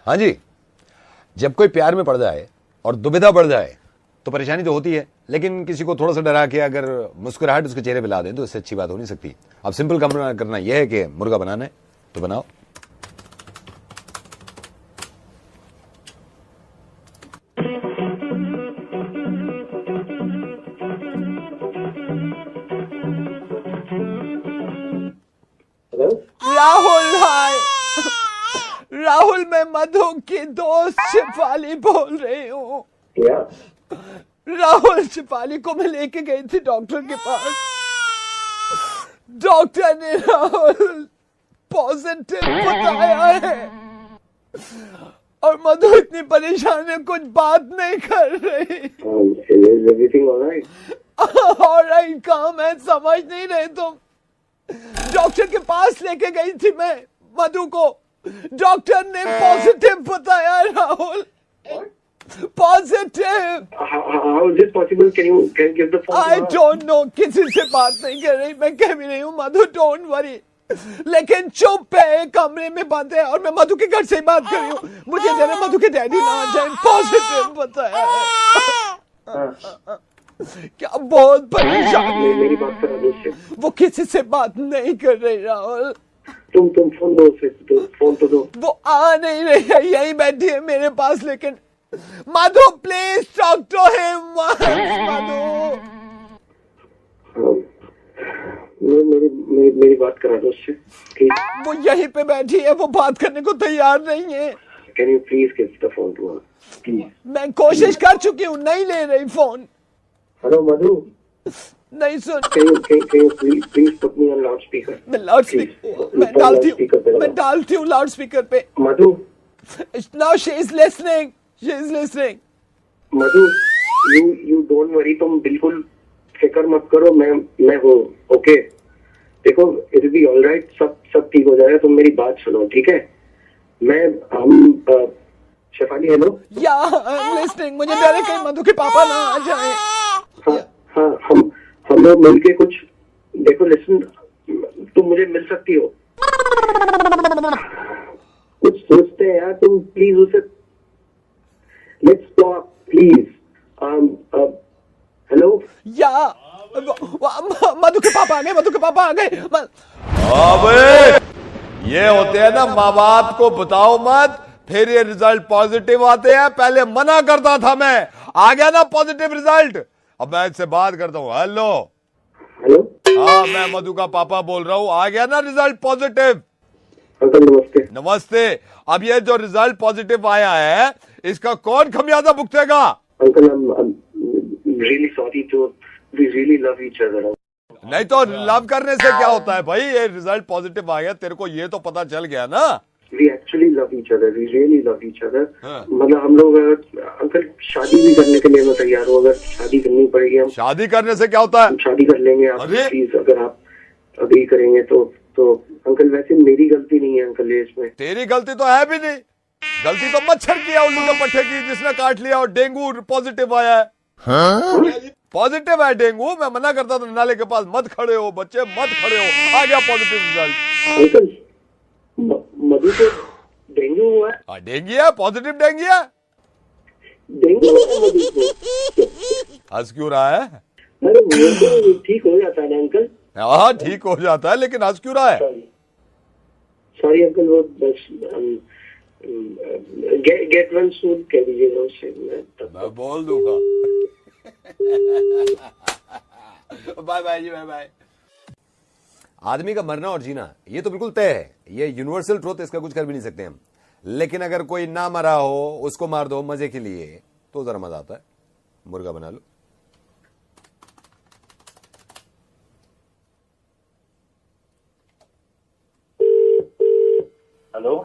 हाँ जी, जब कोई प्यार में पड़ जाए और दुविधा बढ़ जाए तो परेशानी तो होती है, लेकिन किसी को थोड़ा सा डरा के अगर मुस्कुराहट उसके चेहरे पे ला दें तो इससे अच्छी बात हो नहीं सकती। अब सिंपल काम करना यह है कि मुर्गा बनाना है तो बनाओ। राहुल, हाय राहुल, मैं मधु की दोस्त शिफाली बोल रही हूँ। क्या? राहुल, शिफाली को मैं लेके गई थी डॉक्टर के पास। डॉक्टर ने राहुल पॉजिटिव बताया है और मधु इतनी परेशान है, कुछ बात नहीं कर रही। Is everything all right? Alright कहा, मैं समझ नहीं रहे तुम। डॉक्टर के पास लेके गई थी मैं मधु को, डॉक्टर ने पॉजिटिव बताया Rahul. Positive. How is it possible? Can you give the phone? I don't know, किसी से बात नहीं कर रही, मैं कह भी नहीं हूँ मधु, डोंट वरी, लेकिन चुप है, कमरे में बंद है और मैं मधु के घर से ही बात कर रही हूँ। मुझे जरा मधु के डैडी ना आ जाए, पॉजिटिव बताया है। क्या बहुत परेशान है। मेरी बात करा दो उससे। वो किसी से बात नहीं कर रही राहुल। तुम फोन दो उसे, फोन तो दो। वो आ नहीं रही है, यही बैठी है मेरे पास, लेकिन मधु प्लीज टॉक टू हिम। मधु मेरी बात करा दो उससे। वो यहीं पे बैठी है, वो बात करने को तैयार नहीं है। Can you please give the phone to her? Please. मैं कोशिश कर चुकी हूँ, नहीं ले रही फोन। हेलो मधु, नहीं सुन। can you please put me on loudspeaker? मैं लाउड स्पीकर, मैं डालती हूँ लाउड स्पीकर पे। Madhu, now she is listening, she is listening. Madhu, you don't worry, तुम बिल्कुल फिक्र मत करो, मैं हूँ, ओके? देखो, it will be all right, सब ठीक हो जाएगा, तुम मेरी बात सुनो, ठीक है? हम शेफाली, हेलो? या लिसनिंग, मुझे डर है कहीं मधु के पापा ना आ जाए। हाँ, हम लोग मिलके कुछ, देखो लिसन, तुम मुझे मिल सकती हो, कुछ सोचते हैं यार, तुम प्लीज उसे, लेट्स टॉक प्लीज। हेलो? या मधु के पापा आ गए, मधु के पापा आ गए। अबे ये होते हैं ना माँ बाप को बताओ मत, फिर ये रिजल्ट पॉजिटिव आते हैं। पहले मना करता था मैं, आ गया ना पॉजिटिव रिजल्ट, अब मैं इससे बात करता हूँ। हेलो? हाँ, मैं मधु का पापा बोल रहा हूँ, आ गया ना रिजल्ट पॉजिटिव? अंकल नमस्ते। नमस्ते। अब ये जो रिजल्ट पॉजिटिव आया है, इसका कौन खमियाजा भुगतेगा? Uncle, I'm really sorry to, we really love each other. नहीं तो लव करने से क्या होता है भाई, ये रिजल्ट पॉजिटिव आ गया, तेरे को ये तो पता चल गया ना। We actually love each other, we really love each other. हाँ। मतलब हम लोग अंकल शादी भी करने के लिए मैं तैयार हूँ, अगर शादी करनी पड़ेगी हम शादी करने से क्या होता है? हम शादी कर लेंगे। आप प्लीज, अगर आप अग्री करेंगे तो अंकल, वैसे मेरी गलती नहीं है अंकल ये इसमें। तेरी गलती तो है भी नहीं, गलती तो मच्छर की है, उल्लू के पट्टे की, जिसने काट लिया और डेंगू पॉजिटिव आया है। पॉजिटिव है डेंगू, मैं मना करता था नाले के पास मत खड़े हो बच्चे, मत खड़े हो, आ गया पॉजिटिव रिजल्ट। अंकल, मधु को डेंगू हुआ है? डेंगू है, पॉजिटिव डेंगू है। डेंगू हुआ है मधु को? हंस क्यों रहा है? अरे वो तो ठीक हो जाता है ना अंकल। हाँ ठीक हो जाता है, लेकिन हंस क्यों रहा है? सॉरी अंकल, वो बस गेट वेल सून कह दीजिएगा उससे, मैं बोल दूंगा। बाय बाय जी, बाय बाय। आदमी का मरना और जीना ये तो बिल्कुल तय है, ये यूनिवर्सल ट्रुथ, इसका कुछ कर भी नहीं सकते हम। लेकिन अगर कोई ना मरा हो, उसको मार दो मजे के लिए, तो जरा मजा आता है। मुर्गा बना लो। हेलो?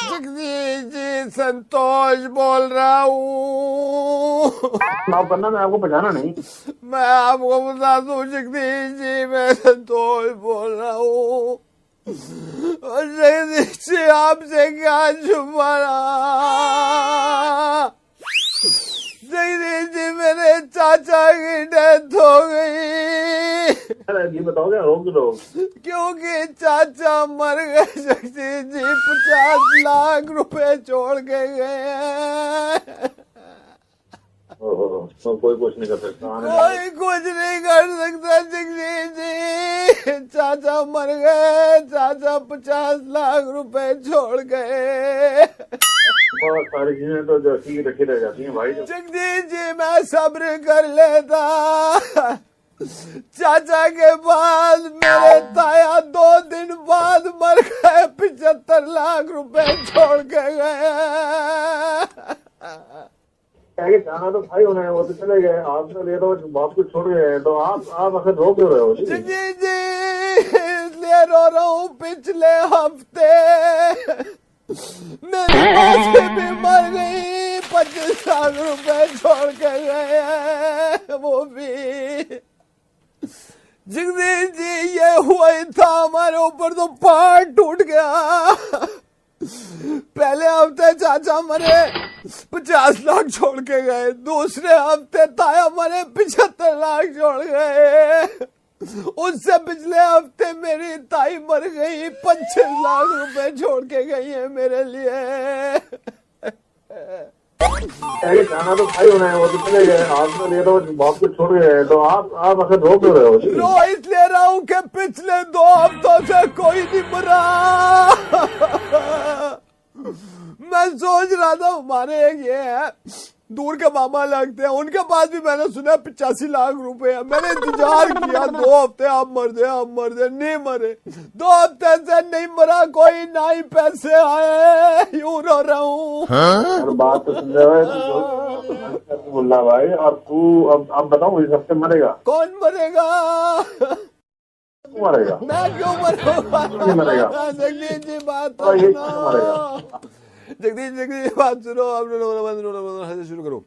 जगदीश जी, संतोष बोल रहा हूँ। माफ करना, मैं आपको पहचाना नहीं। मैं आपको बता दूं जगदीश जी, मैं संतोष बोल रहा हूँ। और जगदीश जी, आपसे क्या छुपाना, जगदीश जी मेरे चाचा की डेथ हो गई। ये बताओ क्या रोक दो। क्योंकि चाचा मर गए जगदीश जी, 50 लाख रुपए छोड़ के गए हैं। तो कोई कुछ नहीं कर सकता। कोई कुछ नहीं कर सकता जगदीश जी, चाचा मर गए, चाचा 50 लाख रुपए छोड़ गए। बहुत सारी चीजें तो जैसी रखी रह जाती हैं भाई। जगदीश जी मैं सब्र कर लेता, चाचा के बाद मेरे ताया 2 दिन बाद मर गए, 75 लाख रुपए छोड़ के गए। जाना तो भाई होना है, वो तो चले गए। आप तो ले दो, बाप को छोड़ गए, तो आप आखिर रोक क्यों रहे हो? जगदीश जी इसलिए रो रहा हूँ, पिछले हफ्ते मेरी मासी भी मर गई, 25 लाख रुपए छोड़ के गए हैं, वो भी। जगदीश जी ये हुआ ही था, हमारे ऊपर तो पहाड़ टूट गया। पहले हफ्ते चाचा मरे, 50 लाख छोड़ के गए, दूसरे हफ्ते ताया मरे, 75 लाख छोड़ गए, उससे पिछले हफ्ते मेरी ताई मर गई, 25 लाख रुपए छोड़ के गई है मेरे लिए। जाना तो भाई होना है, वो तो चले गए। आप तो ले दो, बाप को छोड़ गए, तो आप आखिर रोक क्यों रहे हो? रो इसलिए रहा हूँ कि पिछले 2 हफ्तों से कोई नहीं मरा। मैं सोच रहा था, हमारे एक ये है दूर के मामा लगते हैं, उनके पास भी मैंने सुना 85 लाख रुपए है। मैंने इंतजार किया 2 हफ्ते, आप मर दे, नहीं मरे। 2 हफ्ते से नहीं मरा कोई, ना ही पैसे आए, यूं रो रहा हूँ। बात तो सुन रहे मुल्ला भाई। और तू अब बताओ, इस हफ्ते मरेगा? कौन मरेगा? मरेगा? मैं क्यों मरूंगा? जगदीश जी बात तो सुनो। जगदीश बात सुनो, अब शुरू करो।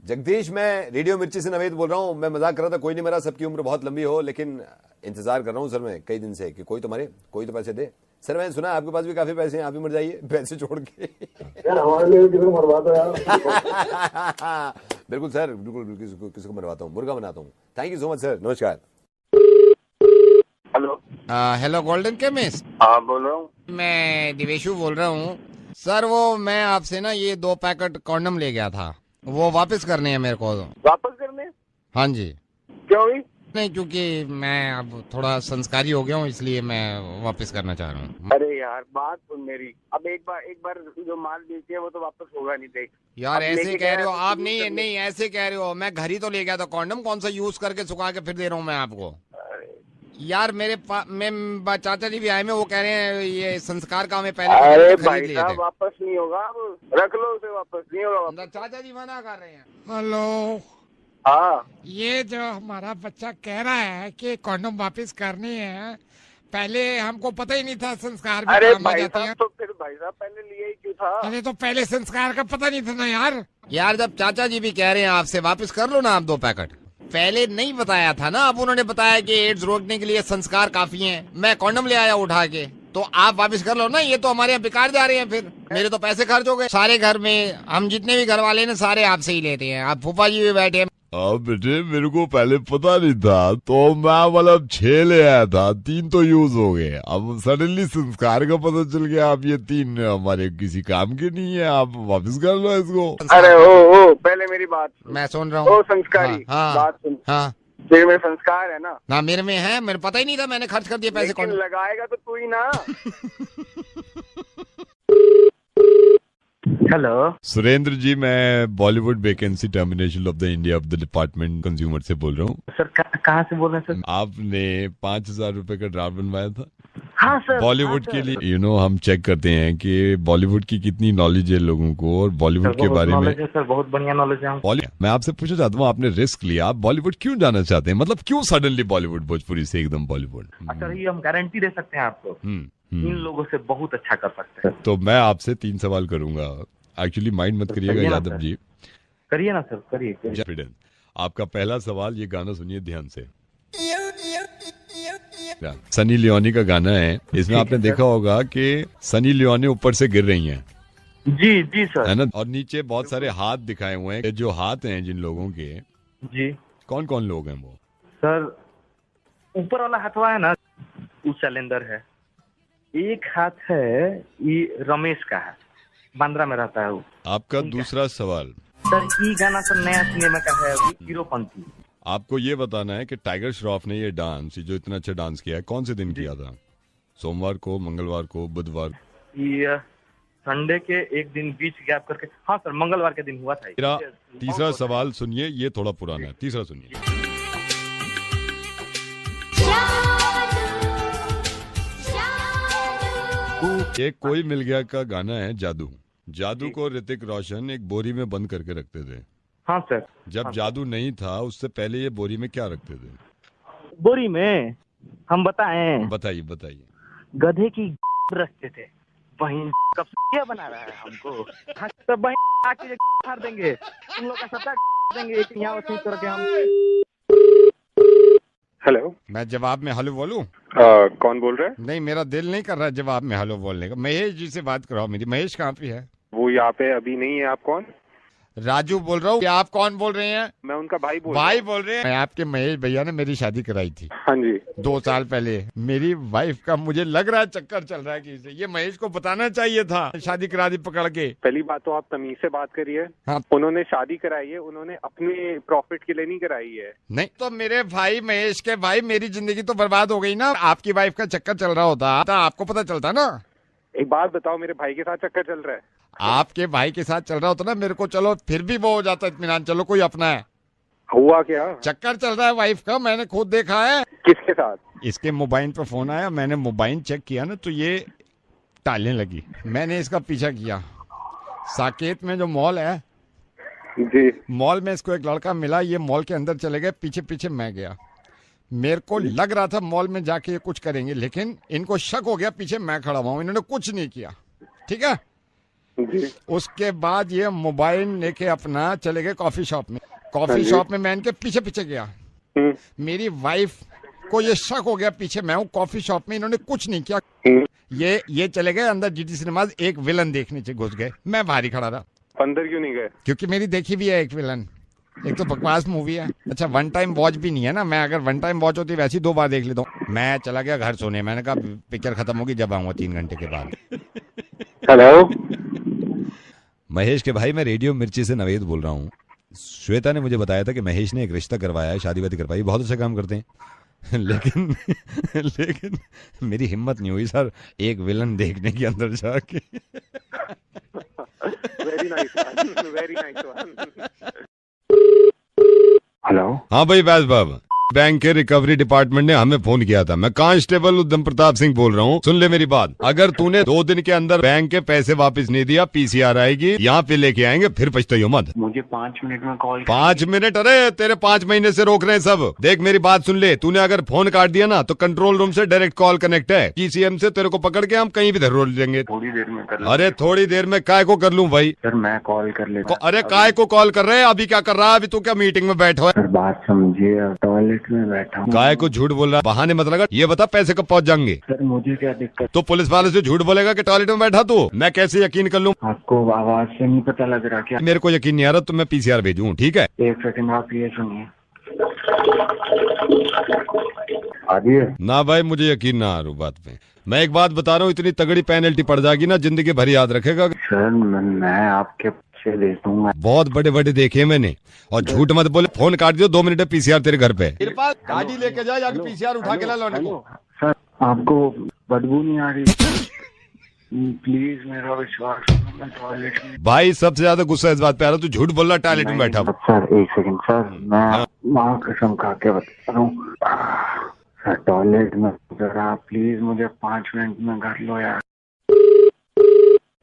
जगदीश मैं रेडियो मिर्ची से नवेद बोल रहा हूँ। मैं मजाक कर रहा था, कोई नहीं मरा, सबकी उम्र बहुत लंबी हो, लेकिन इंतजार कर रहा हूँ सर मैं कई दिन से कि कोई तो मरे, कोई तो पैसे दे। सर मैंने सुना आपके पास भी काफी पैसे हैं, आप भी मर जाइए पैसे छोड़ के। यार हमारे लिए किसी को मरवा दो यार। बिल्कुल सर, बिल्कुल किसी को मरवाता हूँ, मुर्गा बनाता हूँ। Thank you so much sir, नमस्कार। Hello hello golden chemist. हाँ बोल रहा हूँ। मैं दिवेशु बोल रहा हूँ सर। वो मैं आपसे ना ये 2 पैकेट कॉन्डम ले गया था, वो वापस करने हैं मेरे को। वापस करने? हाँ जी। क्यों भी? नहीं, क्योंकि मैं अब थोड़ा संस्कारी हो गया हूँ, इसलिए मैं वापस करना चाह रहा हूँ। अरे यार बात सुन मेरी, अब एक बार जो माल बेचे है वो तो वापस होगा नहीं। देख यार अब ऐसे लेके कह रहे हो गया आप, तो नहीं ऐसे कह रहे हो। मैं घर ही तो ले गया था कॉन्डम, कौन सा यूज करके सुखा के फिर दे रहा हूँ मैं आपको। यार मेरे मैं चाचा जी भी आए में, वो कह रहे हैं ये संस्कार का हमें पहले अरे खरीद भाई लिए साहब थे। वापस नहीं होगा, अब रख लो उसे, वापस नहीं होगा वापस। चाचा जी मना कर रहे हैं। हेलो, हाँ ये जो हमारा बच्चा कह रहा है कि कॉन्डम वापस करनी है, पहले हमको पता ही नहीं था संस्कार भी अरे काम आ भाई जाते हैं। साहब, तो फिर भाई साहब पहले लिए ही क्यों था? अरे तो पहले संस्कार का पता नहीं था ना यार जब चाचा जी भी कह रहे हैं आपसे, वापस कर लो ना आप 2 पैकेट। पहले नहीं बताया था ना, अब उन्होंने बताया कि एड्स रोकने के लिए संस्कार काफी हैं। मैं कॉन्डम ले आया उठा के, तो आप वापस कर लो ना। ये तो हमारे यहाँ बेकार जा रहे हैं, फिर मेरे तो पैसे खर्च हो गए सारे। घर में हम जितने भी घर वाले हैं सारे आपसे ही लेते हैं। आप फूफा जी भी बैठे हैं। बेटे मेरे को पहले पता नहीं था, तो मैं मतलब 6 ले आया था, 3 तो यूज हो गए। अब सडनली संस्कार का पता चल गया, अब ये 3 हमारे किसी काम के नहीं है, आप वापस कर लो इसको। अरे ओ पहले मेरी बात सुन। मैं सुन रहा हूँ। ओ संस्कारी, हाँ, बात सुन। हाँ तेरे में संस्कार है ना? मेरे में है, मेरे पता ही नहीं था, मैंने खर्च कर दिए पैसे। लेकिन लगाएगा तो तू ही ना। हेलो सुरेंद्र जी, मैं Bollywood vacancy termination of the India of the department consumer से बोल रहा हूँ। सर कहाँ से बोल रहे हैं सर? आपने 5000 रुपए का ड्राफ्ट बनवाया था हाँ सर, बॉलीवुड के लिए। हम चेक करते हैं कि बॉलीवुड की कितनी नॉलेज है लोगों को, और बॉलीवुड के बारे में। सर बहुत बढ़िया नॉलेज है। मैं आपसे पूछना चाहता हूँ, आपने रिस्क लिया, आप बॉलीवुड क्यों जाना चाहते हैं? मतलब क्यों सडनली बॉलीवुड, भोजपुरी से एकदम बॉलीवुड? अच्छा ये हम गारंटी दे सकते हैं आपको, इन लोगों से बहुत अच्छा कर सकते हैं। तो मैं आपसे 3 सवाल करूंगा। एक्चुअली माइंड मत करिएगा यादव जी। करिए ना सर, करिए। आपका पहला सवाल, ये गाना सुनिए ध्यान से। सनी लियोनी का गाना है, इसमें आपने देखा होगा कि सनी लियोनी ऊपर से गिर रही हैं। जी जी सर। है ना। और नीचे बहुत सारे हाथ दिखाए हुए हैं। ये जो हाथ हैं जिन लोगों के, जी कौन कौन लोग हैं वो? सर, ऊपर वाला हाथवा है ना, वो सिलेंडर है। एक हाथ है, ये रमेश का है, बांद्रा में रहता है वो। आपका दूसरा सवाल, सर ये गाना सर नया सिनेमा का है, हीरोपंती। आपको ये बताना है कि टाइगर श्रॉफ ने ये डांस, जो इतना अच्छा डांस किया है, कौन से दिन किया था? सोमवार को, मंगलवार को, बुधवार? ये संडे के एक दिन बीच गैप करके, हाँ सर मंगलवार के दिन हुआ था। मेरा तीसरा सवाल सुनिए, ये थोड़ा पुराना है, तीसरा सुनिए। ये कोई मिल गया का गाना है, जादू। जादू को ऋतिक रोशन एक बोरी में बंद करके रखते थे। हाँ सर। जब जादू नहीं था उससे पहले ये बोरी में क्या रखते थे? बोरी में हम बताएं? बताइए बताइए। गधे की रखते थे। वहीं कब क्या बना रहा है हमको? हाँ, तो वहीं आके फाड़ देंगे, तुम लोग का सत्ता देंगे यहाँ उसी तरह के हम। हेलो, मैं जवाब में हेलो बोलूं? कौन बोल रहे हैं? नहीं, मेरा दिल नहीं कर रहा जवाब में हेलो बोलने का। महेश जी से बात कराओ मेरी। महेश कहाँ पे है? वो यहाँ पे अभी नहीं है। आप कौन? राजू बोल रहा हूँ। आप कौन बोल रहे हैं? मैं उनका भाई बोल भाई बोल रहे हैं। मैं आपके महेश भैया ने मेरी शादी कराई थी। हाँ जी। 2 साल पहले। मेरी वाइफ का मुझे लग रहा है चक्कर चल रहा है किसी। ये महेश को बताना चाहिए था, शादी करा दी पकड़ के। पहली बात तो आप तमीज से बात करिए। हाँ। उन्होंने शादी कराई है, उन्होंने अपने प्रॉफिट के लिए नहीं कराई है। नहीं तो मेरे भाई महेश के भाई, मेरी जिंदगी तो बर्बाद हो गई ना। आपकी वाइफ का चक्कर चल रहा होता तो आपको पता चलता ना। एक बात बताओ, मेरे भाई के साथ चक्कर चल रहा है? आपके भाई के साथ चल रहा होता ना, मेरे को चलो फिर भी वो हो जाता इत्मीनान, चलो कोई अपना है। हुआ क्या? चक्कर चल रहा है वाइफ का, मैंने खुद देखा है। किसके साथ? इसके मोबाइल पे फोन आया, मैंने मोबाइल चेक किया ना तो ये टालने लगी। मैंने इसका पीछा किया। साकेत में जो मॉल है जी, मॉल में इसको एक लड़का मिला, ये मॉल के अंदर चले गए, पीछे पीछे मैं गया। मेरे को लग रहा था मॉल में जाके ये कुछ करेंगे, लेकिन इनको शक हो गया पीछे मैं खड़ा हुआ हूं, इन्होंने कुछ नहीं किया। ठीक है जी। उसके बाद ये मोबाइल लेके अपना चले गए कॉफी शॉप में। कॉफी शॉप में मैं इनके पीछे पीछे गया। मेरी वाइफ को ये शक हो गया पीछे मैं हूँ कॉफी शॉप में, इन्होंने कुछ नहीं किया। ये चले गए अंदर जीटी सिनेमाज, एक विलन देखने से घुस गए। मैं बाहर ही खड़ा रहा। अंदर क्यों नहीं गए? क्योंकि मेरी देखी भी है एक विलन। एक तो बकवास मूवी है। अच्छा, 1 टाइम वॉच भी नहीं है ना। मैं अगर 1 टाइम वॉच होती वैसी 2 बार देख लेता हूँ। मैं चला गया घर सोने। मैंने कहा पिक्चर खत्म होगी, जब आऊंगा 3 घंटे के बाद। हेलो महेश के भाई, मैं रेडियो मिर्ची से नवेद बोल रहा हूँ। श्वेता ने मुझे बताया था कि महेश ने एक रिश्ता करवाया है, शादी वादी करवाई, बहुत अच्छा काम करते हैं। लेकिन मेरी हिम्मत नहीं हुई सर एक विलन देखने के अंदर जाके। Very nice one, very nice one. Hello. हाँ भाई बैस बाब, बैंक के रिकवरी डिपार्टमेंट ने हमें फोन किया था। मैं कांस्टेबल उद्यम प्रताप सिंह बोल रहा हूँ। सुन ले मेरी बात, अगर तूने 2 दिन के अंदर बैंक के पैसे वापस नहीं दिया, पीसीआर आएगी, यहाँ पे लेके आएंगे, फिर पछताइयो मत। मुझे 5 मिनट में कॉल। 5 मिनट? अरे तेरे 5 महीने से रोक रहे हैं सब। देख मेरी बात सुन ले, तूने अगर फोन काट दिया ना तो कंट्रोल रूम से डायरेक्ट कॉल कनेक्ट है। PCM से तेरे को पकड़ के हम कहीं भी धरोड़ लेंगे। थोड़ी देर में कर। अरे थोड़ी देर में काय को कर लूँ भाई? सर मैं कॉल कर लेता। अरे काय को कॉल कर रहे हैं? अभी क्या कर रहा है? अभी तू क्या मीटिंग में बैठा है? सर बात समझिए, टॉयलेट में बैठा हूँ। काय को झूठ बोल रहा है? बहाने मत लगा। ये बता पैसे कब पहुंच जाएंगे? सर मुझे क्या दिक्कत? तो पुलिस वाले से झूठ बोलेगा कि टॉयलेट में बैठा तू? मैं कैसे यकीन कर लूं? आपको आवाज से नहीं पता लग रहा क्या? मेरे को यकीन नहीं आ रहा तो मैं पीसीआर भेजूं, ठीक है? 1 सेकंड आप ये सुनिए। आदिए ना भाई, मुझे यकीन ना आ रहा बात पे। मैं एक बात बता रहा हूँ, इतनी तगड़ी पेनल्टी पड़ जाएगी ना, जिंदगी भर याद रखेगा। सर मैं आपके पैसे दे दूंगा। बहुत बड़े बड़े देखे हैं मैंने। और झूठ मत बोले। फोन काट दियो, 2 मिनट में पीसीआर तेरे घर पे। मेरे पास गाड़ी लेके जा, जाके पीसीआर उठा के ला लौने को। सर आपको बदबू नहीं आ रही? प्लीज मेरा विश्वास करो, मैं टॉयलेट में। भाई सबसे ज्यादा गुस्सा इस बात पे आ रहा, तू झूठ बोल रहा टॉयलेट में बैठा। सर 1 सेकंड सर, मैं माँ कसम खा के बता रहा हूँ सर, टॉयलेट में जरा प्लीज मुझे 5 मिनट में कर लो यार।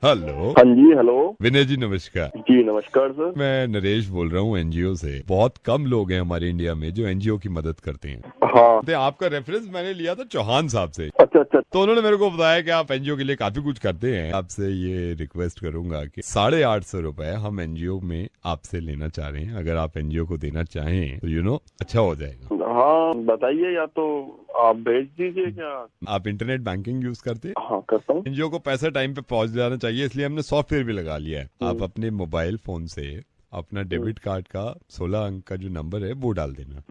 हेलो। हाँ जी। हेलो विनय जी, नमस्कार। जी नमस्कार सर। मैं नरेश बोल रहा हूँ एनजीओ से। बहुत कम लोग हैं हमारे इंडिया में जो एनजीओ की मदद करते हैं। हाँ। तो आपका रेफरेंस मैंने लिया था चौहान साहब से, अच्छा अच्छा। तो उन्होंने मेरे को बताया कि आप एनजीओ के लिए काफी कुछ करते हैं। आपसे ये रिक्वेस्ट करूंगा कि 850 रुपए हम एनजीओ में आपसे लेना चाह रहे हैं। अगर आप एनजीओ को देना चाहें तो अच्छा हो जाएगा। हाँ बताइए, या तो आप भेज दीजिए। क्या आप इंटरनेट बैंकिंग यूज करते हैं? हाँ करता हूँ। एनजीओ को पैसा टाइम पे पहुंच जाना चाहिए, इसलिए हमने सॉफ्टवेयर भी लगा लिया है। आप अपने मोबाइल फोन से अपना डेबिट कार्ड का 16 अंक का जो नंबर है वो डाल देना।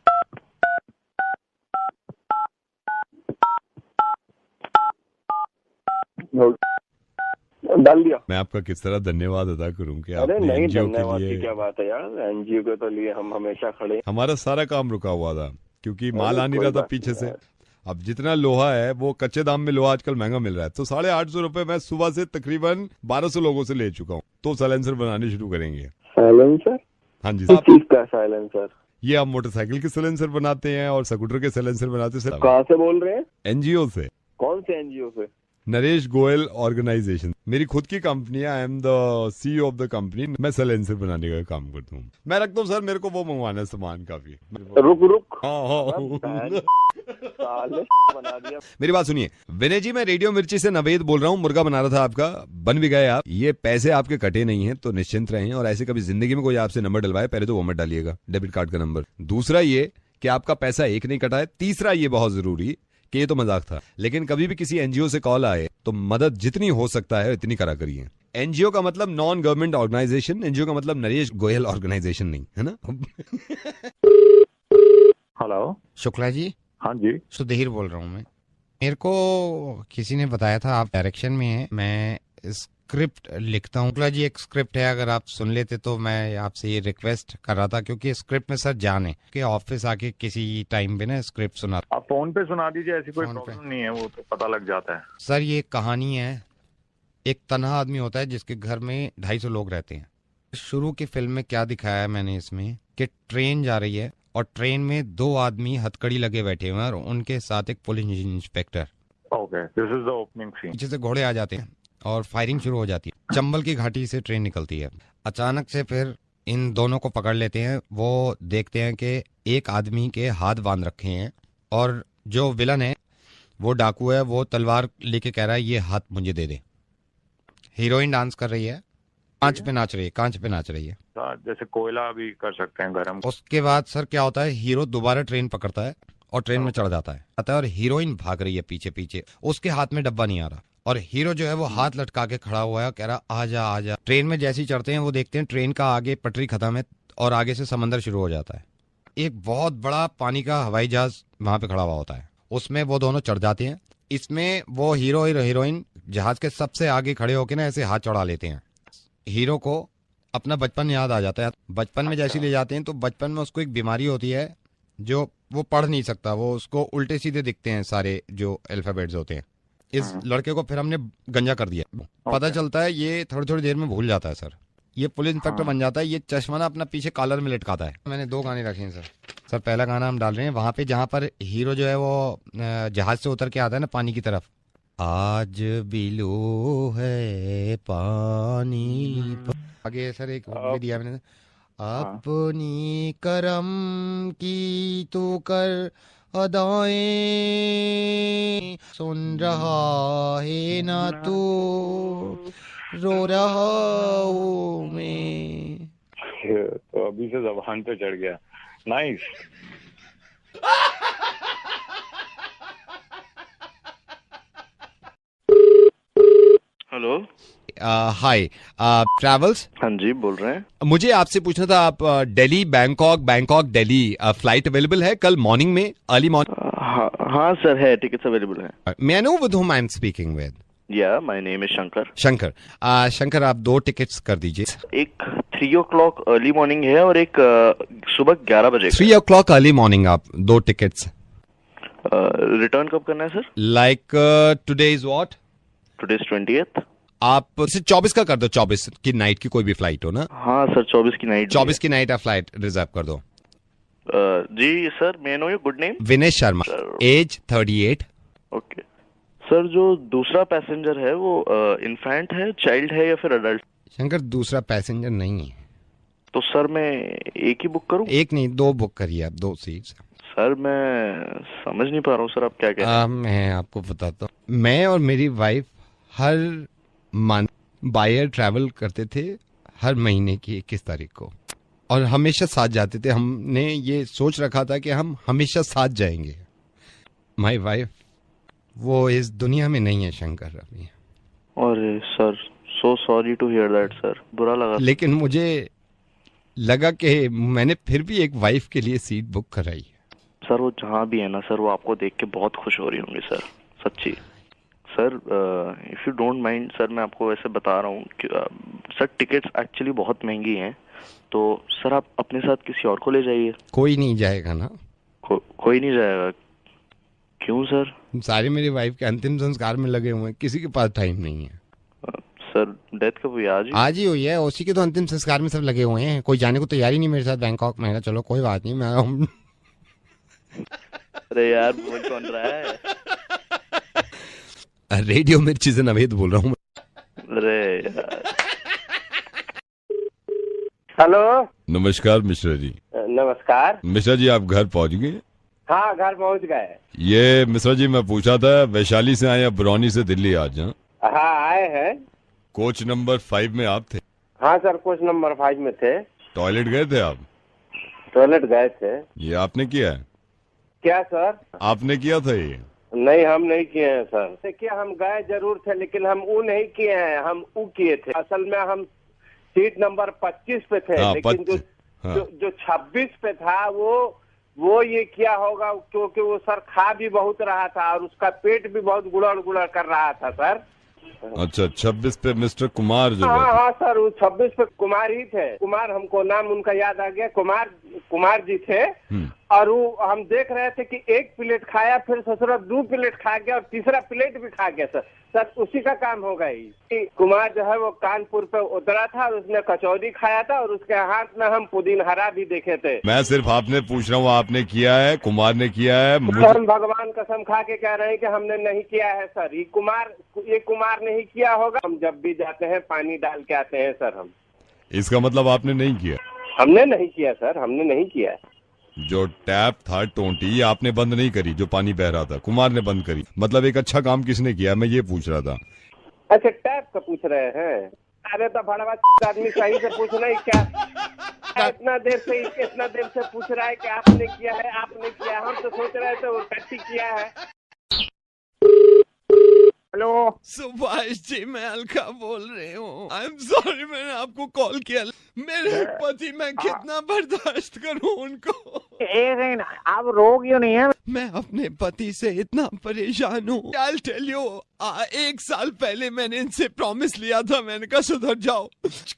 डाल दिया। मैं आपका किस तरह धन्यवाद अदा करूं कि अरे आपने नहीं, एनजीओ धन्यवाद के की लिए। क्या बात है यार, एनजीओ के तो लिए हम हमेशा खड़े। हमारा सारा काम रुका हुआ था क्योंकि माल आ नहीं कोई रहा था बात पीछे नहीं से। यार। अब जितना लोहा है वो कच्चे दाम में लोहा आजकल महंगा मिल रहा है, तो 850 रुपए मैं सुबह से तकरीबन 1200 लोगों से ले चुका हूँ। तो साइलेंसर बनाने शुरू करेंगे। साइलेंसर? हाँ जी किस साहब। चीज का साइलेंसर? ये आप मोटरसाइकिल के साइलेंसर बनाते हैं और स्कूटर के साइलेंसर बनाते हैं। कहाँ से बोल रहे हैं? एनजीओ से। कौन से एनजीओ से? नरेश गोयल ऑर्गेनाइजेशन, मेरी खुद की कंपनी है। I am the CEO of the company. मैं साइलेंसर बनाने का काम करता हूँ। मैं रखता हूँ सर, मेरे को वो मंगवाना है सामान काफी। रुक। हाँ। साले बना दिया। मेरी बात सुनिए विनय जी, मैं रेडियो मिर्ची से नवेद बोल रहा हूँ। मुर्गा बना रहा था आपका, बन भी गए आप। ये पैसे आपके कटे नहीं हैं तो निश्चिंत रहें, और ऐसे कभी जिंदगी में कोई आपसे नंबर डलवाए पहले तो वो मत डालिएगा, डेबिट कार्ड का नंबर। दूसरा ये कि आपका पैसा एक नहीं कटा है। तीसरा ये बहुत जरूरी कि ये तो मजाक था, लेकिन कभी भी किसी एनजीओ से कॉल आए तो मदद जितनी हो सकता है इतनी करा करिए। एनजीओ का मतलब नॉन गवर्नमेंट ऑर्गेनाइजेशन, एनजीओ का मतलब नरेश गोयल ऑर्गेनाइजेशन नहीं, है ना। हेलो। शुक्ला जी, हाँ जी। सुधीर बोल रहा हूँ मैं। मेरे को किसी ने बताया था आप डायरेक्शन में हैं, मैं स्क्रिप्ट लिखता हूँ। शुक्ला जी, एक स्क्रिप्ट है, अगर आप सुन लेते तो मैं आपसे ये रिक्वेस्ट कर रहा था, क्योंकि स्क्रिप्ट में सर जान है कि ऑफिस आके किसी टाइम पे ना स्क्रिप्ट सुना। आप फोन पे सुना दीजिए, ऐसी कोई फोन पे। प्रॉब्लम नहीं है, वो तो पता लग जाता है। सर ये कहानी है, एक तन्हा आदमी होता है जिसके घर में 250 लोग रहते हैं। शुरू की फिल्म में क्या दिखाया है मैंने इसमें कि ट्रेन जा रही है और ट्रेन में 2 आदमी हथकड़ी लगे बैठे हुए हैं और उनके साथ एक police inspector. Okay, this is the opening scene. पीछे से घोड़े आ जाते हैं और फायरिंग शुरू हो जाती है। चंबल की घाटी से ट्रेन निकलती है। अचानक से फिर इन दोनों को पकड़ लेते हैं। वो देखते हैं कि एक आदमी के हाथ बांध रखे हैं और जो विलन है वो डाकू है, वो तलवार लेके कह रहा है ये हाथ मुझे दे दे। हीरोइन डांस कर रही है, कांच पे नाच रही है। जैसे कोयला भी कर सकते हैं गरम। उसके बाद सर क्या होता है, हीरो दोबारा ट्रेन पकड़ता है और ट्रेन में चढ़ जाता है और हीरोइन भाग रही है पीछे पीछे। उसके हाथ में डब्बा नहीं आ रहा और हीरो जो है वो हाथ लटका के खड़ा हुआ है, कह रहा आजा आजा। ट्रेन में जैसे ही चढ़ते हैं वो देखते हैं ट्रेन का आगे पटरी खत्म है और आगे से समंदर शुरू हो जाता है। एक बहुत बड़ा पानी का हवाई जहाज वहां पे खड़ा हुआ होता है, उसमें वो दोनों चढ़ जाते हैं। इसमें वो हीरो और हीरोइन जहाज के सबसे आगे खड़े होकर ना ऐसे हाथ चढ़ा लेते हैं। हीरो को अपना बचपन याद आ जाता है। बचपन में जैसे ले जाते हैं तो बचपन में उसको एक बीमारी होती है जो वो पढ़ नहीं सकता, वो उसको उल्टे सीधे दिखते हैं सारे जो अल्फाबेट्स होते हैं। इस लड़के को फिर हमने गंजा कर दिया। पता चलता है ये थोड़ी थोड़ी देर में भूल जाता है सर। ये पुलिस इंस्पेक्टर बन जाता है। ये चश्मा ना अपना पीछे कॉलर में लटकाता है। मैंने 2 गाने रखे हैं सर। पहला गाना हम डाल रहे हैं वहां पे जहां पर हीरो जो है वो जहाज से उतर के आता है ना पानी की तरफ। आज बिलो है पानी पर। आगे सर एक भी दिया मैंने, अपनी करम की तो कर अदाएं, सुन रहा है ना तू रो रहा हूँ मैं। तो अभी से जबान पे चढ़ गया। नाइस। हेलो। हाय, ट्रैवल्स। हाँ जी, बोल रहे हैं। मुझे आपसे पूछना था, आप Delhi Bangkok Delhi flight available है कल मॉर्निंग में, अर्ली मॉर्निंग? हाँ सर, है, टिकट्स अवेलेबल है। May I know with whom I am speaking with? Yeah my name is Shankar. Shankar आप 2 टिकट्स कर दीजिए। एक 3 o'clock अर्ली मॉर्निंग है और एक सुबह 11 बजे। 3 o'clock अर्ली मॉर्निंग आप 2 टिकट्स। रिटर्न कब करना है sir? Like today is what? Today is 20th। आप 24 का कर दो, 24 की नाइट की कोई भी फ्लाइट हो ना। हाँ सर, 24 की नाइट। 24 की नाइट आप फ्लाइट रिजर्व कर दो। जी sir, may I know your good name? Vinay Sharma, age 38। Okay sir, जो दूसरा पैसेंजर है वो इन्फेंट है, चाइल्ड है या फिर अडल्ट? शंकर दूसरा पैसेंजर नहीं है। तो सर मैं एक ही बुक करूं? एक नहीं 2 बुक करिए आप, 2 सीट्स। सर मैं समझ नहीं पा रहा हूँ सर, आप क्या कह रहे हैं? मैं आपको बताता हूँ, मैं और मेरी वाइफ हर मंथ बायर ट्रैवल करते थे हर महीने की 21 तारीख को, और हमेशा साथ जाते थे। हमने ये सोच रखा था कि हम हमेशा साथ जाएंगे। माय वाइफ वो इस दुनिया में नहीं है शंकर अभी। अरे sir, so sorry to hear that sir, बुरा लगा। लेकिन मुझे लगा कि मैंने फिर भी एक वाइफ के लिए सीट बुक कराई। सर वो जहाँ भी है ना सर, वो आपको देख के बहुत खुश हो रही होंगी सर, सच्ची। Sir if you don't mind sir, मैं आपको वैसे बता रहा हूँ कि सर टिकट्स एक्चुअली बहुत महंगी हैं, तो सर आप अपने साथ किसी और को ले जाइए। कोई नहीं जाएगा ना? कोई नहीं जाएगा? क्यों सर? सारे मेरी वाइफ के अंतिम संस्कार में लगे हुए हैं, किसी के पास टाइम नहीं है। सर डेथ कब हुई? आज ही हुई है, उसी के तो अंतिम संस्कार में सब लगे हुए हैं। कोई जाने को तैयारी नहीं मेरे साथ बैंकॉक। मैं चलो कोई बात नहीं, मैं अरे यार बोल कौन रहा है? रेडियो मिर्ची से नवेद बोल रहा हूँ। अरे यार। हेलो, नमस्कार मिश्रा जी। नमस्कार मिश्रा जी, आप घर पहुंच गए? हाँ, घर पहुंच गए। ये मिश्रा जी मैं पूछा था, वैशाली से आए या बरौनी से दिल्ली आज? हाँ आए हैं। कोच नंबर 5 में आप थे? हाँ सर, कोच नंबर 5 में थे। टॉयलेट गए थे आप? टॉयलेट गए थे। ये आपने किया है? क्या सर? आपने किया था ये? नहीं, हम नहीं किए हैं सर। देखिए, हम गए जरूर थे, लेकिन हम वो नहीं किए हैं, हम वो किए थे। असल में हम सीट नंबर 25 पे थे। हाँ, लेकिन जो 26 पे था वो ये किया होगा, क्योंकि वो सर खा भी बहुत रहा था और उसका पेट भी बहुत गुड़र गुड़र कर रहा था सर। अच्छा, 26 पे मिस्टर कुमार जो हाँ हाँ सर, वो 26 पे कुमार ही थे। कुमार, हमको नाम उनका याद आ गया, कुमार जी थे। और वो हम देख रहे थे कि एक प्लेट खाया, फिर ससुरा 2 प्लेट खा गया और तीसरा प्लेट भी खा गया सर। उसी का काम होगा ही। कुमार जो है वो कानपुर पे उतरा था और उसने कचौड़ी खाया था और उसके हाथ में हम पुदीन हरा भी देखे थे। मैं सिर्फ आपने पूछ रहा हूँ, आपने किया है, कुमार ने किया है? हम भगवान कसम खा के कह रहे हैं कि हमने नहीं किया है सर। ये कुमार नहीं किया होगा। हम जब भी जाते हैं पानी डाल के आते हैं सर। हम इसका मतलब आपने नहीं किया? हमने नहीं किया सर, हमने नहीं किया। जो टैप था टोंटी, आपने बंद नहीं करी? जो पानी बह रहा था कुमार ने बंद करी? मतलब एक अच्छा काम किसने किया, मैं ये पूछ रहा था। अच्छा, टैप का पूछ रहे हैं? अरे तो भड़वा आदमी सही से पूछना ही क्या? इतना देर से पूछ रहा है कि आपने किया है, आपने किया है। हम तो सोच रहे थे वो टट्टी किया है। हेलो सुभाष जी, मैं अलका बोल रही हूँ। आई एम सॉरी, मैंने आपको कॉल किया। मेरे पति, मैं कितना बर्दाश्त करूँ उनको। आप रो क्यों नहीं है? मैं अपने पति से इतना परेशान हूँ। I'll tell you, 1 साल पहले मैंने इनसे प्रॉमिस लिया था। मैंने कहा सुधर जाओ।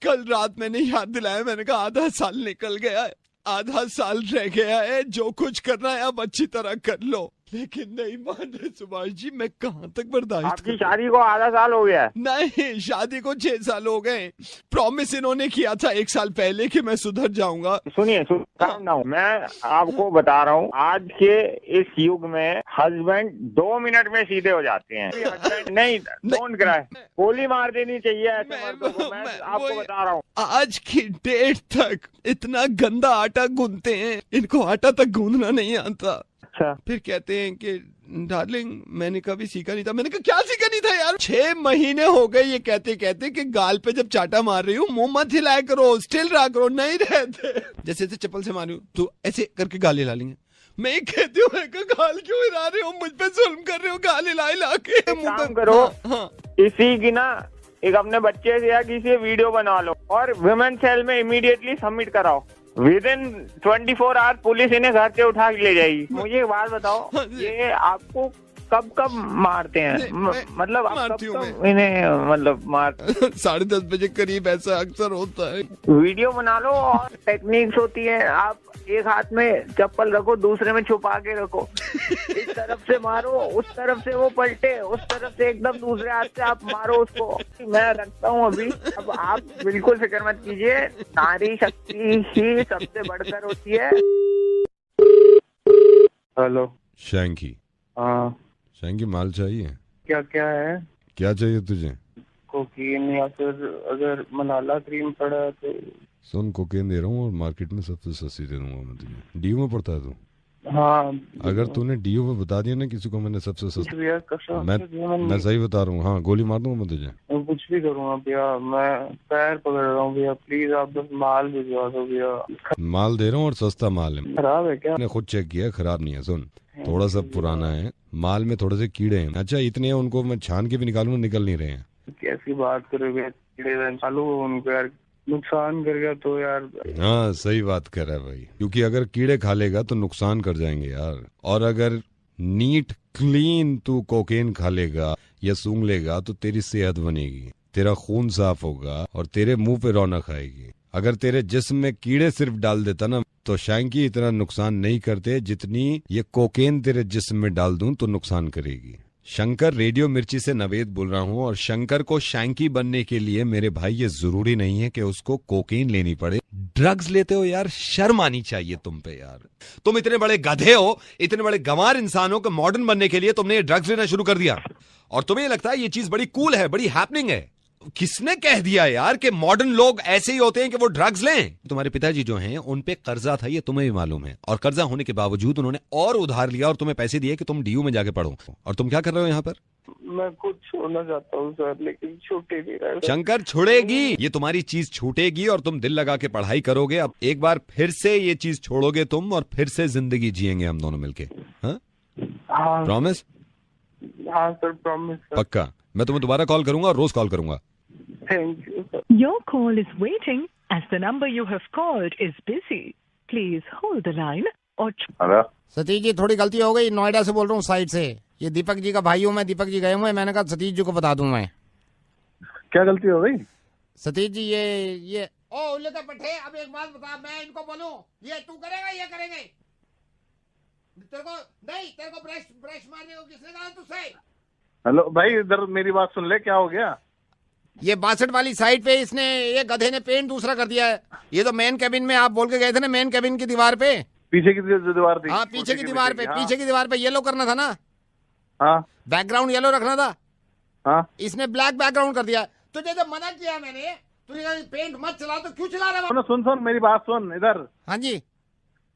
कल रात मैंने याद दिलाया, मैंने कहा आधा साल निकल गया है, आधा साल रह गया है, जो कुछ करना है अब अच्छी तरह कर लो। लेकिन नहीं मान रहे सुभाष जी, मैं कहाँ तक बर्दाश्त। आपकी शादी को आधा साल हो गया? नहीं, शादी को 6 साल हो गए। प्रॉमिस इन्होंने किया था 1 साल पहले कि मैं सुधर जाऊंगा। सुनिए, मैं आपको बता रहा हूँ, आज के इस युग में हस्बैंड 2 मिनट में सीधे हो जाते हैं। नहीं, डोंट क्राई, गोली मार देनी चाहिए ऐसे मर्दों को। मैं आपको बता रहा हूँ, आज की डेट तक इतना गंदा आटा गूंथते हैं, इनको आटा तक गूंथना नहीं आता। अच्छा, फिर कहते हैं कि डार्लिंग मैंने कभी सीखा नहीं था। मैंने कहा क्या सीखा नहीं था यार? 6 महीने हो गए ये कहते कहते कि गाल पे जब चाटा मार रही हूँ मुंह मत हिलाया करो, स्टिल रहा करो। नहीं रहते, जैसे चप्पल से मारी तो ऐसे करके गाल हिला लेंगे। मैं कहती हूँ गाल क्यों हिला रहे हो, मुझ पे जुल्म कर रहे हो, गाल हिला के काम करो। हाँ। इसी की ना एक अपने बच्चे से या किसी वीडियो बना लो और वुमेन सेल में इमीडिएटली सबमिट कराओ। विदिन 24 आवर पुलिस इन्हें घर से उठा के ले जाएगी। मुझे एक बात बताओ, ये आपको कब कब मारते हैं? मतलब आप कब इन्हें मतलब मार 10:30 बजे करीब ऐसा अक्सर होता है। वीडियो बना लो और टेक्निक्स होती है। आप एक हाथ में चप्पल रखो, दूसरे में छुपा के रखो। इस तरफ से मारो, उस तरफ से वो पलटे, उस तरफ से एकदम दूसरे हाथ से आप मारो उसको। मैं रखता हूँ अभी। अब आप बिल्कुल फिक्र मत कीजिए, नारी शक्ति ही सबसे बढ़कर होती है। हेलो शैंकी। हाँ शैंकी, माल चाहिए? क्या क्या है? क्या चाहिए तुझे? कोकीन या फिर अगर मलाला क्रीम पड़ा है तो। सुन, कोकेन दे रहा हूँ और मार्केट में सबसे सस्ती दे दूंगा मैं तुझे। डीयू में पड़ता है तू? हाँ अगर तूने डीओ में बता दिया ना किसी को मैंने सबसे सस्ता, भैया कसम मैं सही बता रहा हूँ, हाँ गोली मार दूंगा मैं तुझे। मैं कुछ भी करूँगा भैया, मैं पैर पकड़ रहा हूँ भैया, प्लीज आप बस माल भिजवा दो भैया। माल दे रहा हूँ और सस्ता माल है, खराब है क्या? मैंने खुद चेक किया, खराब नहीं है। सुन थोड़ा सा पुराना है, माल में थोड़े से कीड़े हैं। अच्छा इतने हैं, उनको मैं छान के भी निकालूंगा, निकल नहीं रहे हैं। कैसी बात करोगे, कीड़े चालू उनको यार नुकसान कर गया तो यार। हाँ सही बात कर रहा है भाई, क्योंकि अगर कीड़े खा लेगा तो नुकसान कर जाएंगे यार, और अगर नीट क्लीन तू कोकेन खा लेगा या सूंघ लेगा तो तेरी सेहत बनेगी, तेरा खून साफ होगा और तेरे मुंह पे रौनक आएगी। अगर तेरे जिस्म में कीड़े सिर्फ डाल देता ना तो शैंकी इतना नुकसान नहीं करते जितनी ये कोकेन तेरे जिस्म में डाल दूं तो नुकसान करेगी। शंकर रेडियो मिर्ची से नवेद बोल रहा हूँ, और शंकर को शैंकी बनने के लिए मेरे भाई ये जरूरी नहीं है कि उसको कोकेन लेनी पड़े। ड्रग्स लेते हो यार, शर्म आनी चाहिए तुम पे यार। तुम इतने बड़े गधे हो, इतने बड़े गंवार इंसान हो कि मॉडर्न बनने के लिए तुमने ये ड्रग्स लेना शुरू कर दिया, और तुम्हें लगता है ये चीज बड़ी कूल है, बड़ी हैपनिंग है। किसने कह दिया यार कि मॉडर्न लोग ऐसे ही होते हैं कि वो ड्रग्स लें? तुम्हारे पिताजी जो हैं उन पे कर्जा था, ये तुम्हें भी मालूम है, और कर्जा होने के बावजूद उन्होंने और उधार लिया और तुम्हें पैसे दिए कि तुम डीयू में जाके पढ़ो। और तुम क्या कर रहे हो यहाँ पर? मैं कुछ छोड़ना चाहता हूँ सर, लेकिन छूटे नहीं रहा। शंकर छुड़ेगी, ये तुम्हारी चीज छूटेगी और तुम दिल लगा के पढ़ाई करोगे। अब एक बार फिर से ये चीज छोड़ोगे तुम, और फिर से जिंदगी जिएंगे हम दोनों मिलके। हाँ प्रॉमिस? हाँ सर प्रॉमिस। पक्का। मैं तुम्हें दोबारा कॉल करूंगा और रोज कॉल करूंगा। Thank you sir. Your call is waiting as the number you have called is busy. Please hold the line or... hello Satish ji थोड़ी गलती हो गई, नोएडा से बोल रहा हूँ साइड से। ये दीपक जी का भाई हूँ मैं, दीपक जी गए हुए, मैंने कहा सतीश जी को बता दूं मैं। क्या गलती हो गई? सतीश जी ये ओ उल्ले का पट्टे, अब एक बात बता, मैं इनको बोलूं ये तू करेगा ये करेंगे? तेरे को ब्रश मारने को किसने कहा तुझसे? हेलो भाई इधर मेरी बात सुन ले, क्या हो गया? ये 62 वाली साइड पे इसने, ये गधे ने पेंट दूसरा कर दिया है। ये तो मेन कैबिन में आप बोल के गए थे ना, मेन कैबिन की दीवार पे, पीछे की दीवार थी। हाँ पीछे की दीवार पे, पीछे की दीवार पे येलो करना था ना। हाँ बैकग्राउंड येलो रखना था। हाँ इसने ब्लैक बैकग्राउंड कर दिया। तुझे जब मना किया मैंने, तुझे पेंट मत चला, तो क्यों चला रहा है? सुन मेरी बात सुन इधर। हाँ जी।